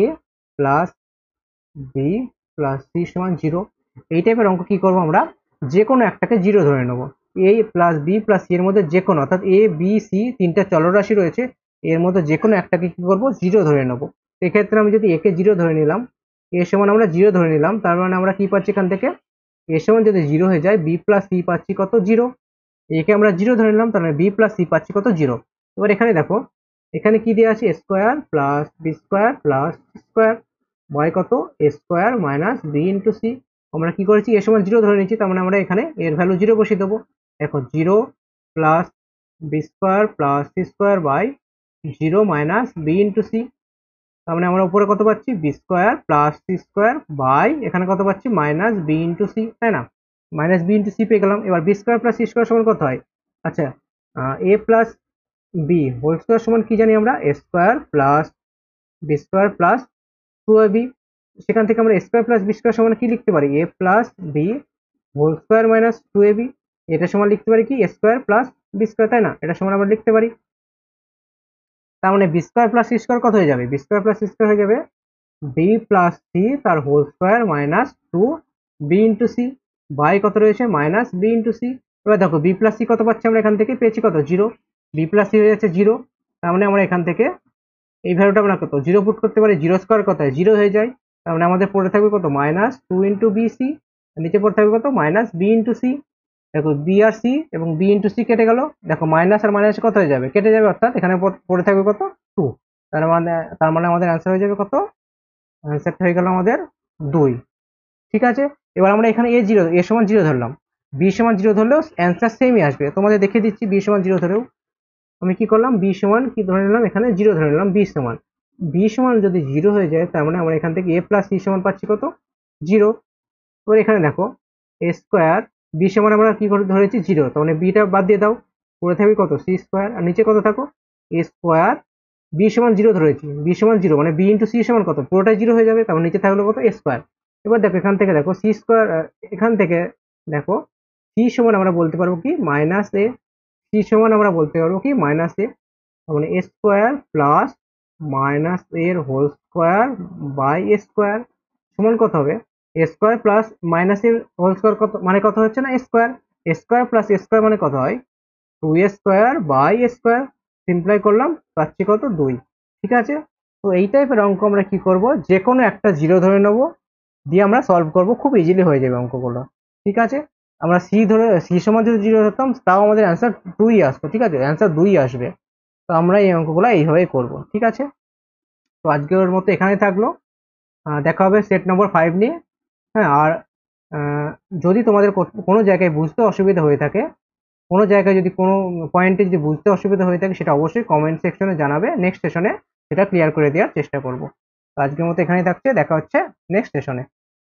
প্লাস বি প্লাস সি সমান জিরো, এই টাইপের অঙ্ক কি করবো আমরা, যে কোনো একটাকে জিরো ধরে নেবো। এ প্লাস বি প্লাস সি এর মধ্যে যে কোনো, অর্থাৎ এ বি সি তিনটা চলরাশি রয়েছে, এর মধ্যে যে কোনো একটাকে কি করবো, জিরো ধরে নেবো। এক্ষেত্রে আমি যদি একে জিরো ধরে নিলাম, এ সমান আমরা জিরো ধরে নিলাম, তার মানে আমরা কি পাচ্ছি এখান থেকে, এ সমান যদি জিরো হয়ে যায়, বি প্লাস সি পাচ্ছি কত, জিরো। একে আমরা জিরো ধরে নিলাম, তার মানে বি প্লাস সি পাচ্ছি কত, জিরো। এবার এখানে দেখো, এখানে কি দেওয়া আছে, square plus B square plus square by কত, a square minus B into c. আমরা কি করেছি, এ সমান জিরো ধরে নিচ্ছি, তার মানে আমরা এখানে এর ভ্যালু জিরো বসিয়ে দেবো। দেখো, zero plus B square plus C square by zero minus B into C. তার মানে আমরা উপরে কত পাচ্ছি, B square plus C square by এখানে কত পাচ্ছি, মাইনাস বি ইন্টু সি, তাই না, মাইনাস বি ইন্টু সি পেয়ে গেলাম। এবার b square plus C square সমান কত হয়, আচ্ছা, a plus b whole square সমান কি জানি আমরা, a square plus B square plus two a b. সেখান থেকে আমরা স্কোয়ার প্লাস বি স্কোয়ার সমান কি লিখতে পারি, a plus b whole square minus two a b. এটা সমান লিখতে পারি কি, a square plus B square, তাই না, এটা সমান আমরা লিখতে পারি। তার মানে b square plus C square কত হয়ে যাবে, b square plus C square হয়ে যাবে বি প্লাস সি তার whole square minus two b into c by কত রয়েছে, মাইনাস বি ইন্টু সি। এবার দেখো, বি প্লাস সি কত পাচ্ছি আমরা এখান থেকে, পেয়েছি কত, জিরো। বি প্লাস সি হয়ে যাচ্ছে জিরো, তার মানে আমরা এখান থেকে এই ভ্যালুটা আমরা কত, জিরো পুট করতে পারি, জিরো স্কোয়ার কত হয়, জিরো হয়ে যায়। তার মানে আমাদের পড়ে থাকবে কত, minus two into B C, নিচে পড়ে থাকবে কত, মাইনাস বি ইন্টু সি। দেখো, বি আর সি এবং বি ইন্টু সি কেটে গেল, দেখো মাইনাস আর মাইনাস কত হয়ে যাবে, কেটে যাবে, অর্থাৎ এখানে পড়ে থাকবে কত, টু। তার মানে আমাদের অ্যান্সার হয়ে যাবে কত, অ্যান্সারটা হয়ে গেল আমাদের 2। ঠিক আছে, এবার আমরা এখানে এ জিরো, এ সমান জিরো ধরলাম, বি সমান জিরো ধরলেও অ্যান্সার সেমই আসবে। তোমাদের দেখিয়ে দিচ্ছি, বি সমান জিরো ধরেও আমি কি করলাম, বি সমান কি ধরে নিলাম, এখানে জিরো ধরে নিলাম, বি সমান যদি জিরো হয়ে যায়, তার মানে আমরা এখান থেকে এ প্লাস সি সমান পাচ্ছি কত, জিরো। এবার এখানে দেখো, এ স্কোয়ার বি সমান আমরা কি করে ধরেছি, জিরো, তার মানে বিটা বাদ দিয়ে দাও, পড়ে থাকবে কত, সি স্কোয়ার, আর নিচে কত থাকো, এ স্কোয়ার বি সমান জিরো ধরেছি, বি সমান জিরো মানে বি ইন্টু সি সমান কত, পুরোটাই জিরো হয়ে যাবে, তারপর নিচে থাকলো কত, এ স্কোয়ার। এবার দেখো, এখান থেকে দেখো সি স্কোয়ার, এখান থেকে দেখো সি সমান আমরা বলতে পারবো কি, মাইনাস এ, সি সমান আমরা বলতে পারবো কি, মাইনাস এ, মানে এ স্কোয়ার প্লাস মাইনাস এর whole square by A square সমান কত হবে, এ স্কোয়ার প্লাস মাইনাস এর হোল স্কোয়ার কত মানে কত হচ্ছে না, স্কোয়ার, স্কোয়ার প্লাস স্কোয়ার মানে কত হয়, two A square by square. Simplify করলাম, পাচ্ছি কত, 2। ঠিক আছে, তো এই টাইপের অঙ্ক আমরা কি করব, যে কোনো একটা জিরো ধরে নেব, দিয়ে আমরা সলভ করব, খুব ইজিলি হয়ে যাবে অঙ্কগুলো। ঠিক আছে, আমরা সি সমান যদি জিরো ধরতাম, তাও আমাদের অ্যান্সার 2ই আসতো। ঠিক আছে, অ্যান্সার 2ই আসবে। তো আমরা এই অঙ্কগুলো এইভাবেই করব। ঠিক আছে, তো আজকের মতো এখানেই থাকলো, দেখা হবে সেট নম্বর 5 নিয়ে। হ্যাঁ, আর যদি তোমাদের কোনো জায়গায় বুঝতে অসুবিধা হয়ে থাকে, কোনো জায়গায় যদি কোনো পয়েন্টে যদি বুঝতে অসুবিধা হয়ে থাকে, সেটা অবশ্যই কমেন্ট সেকশনে জানাবে, নেক্সট সেশনে সেটা ক্লিয়ার করে দেওয়ার চেষ্টা করব। তো আজকের মতো এখানেই থাকছে, দেখা হচ্ছে নেক্সট সেশনে।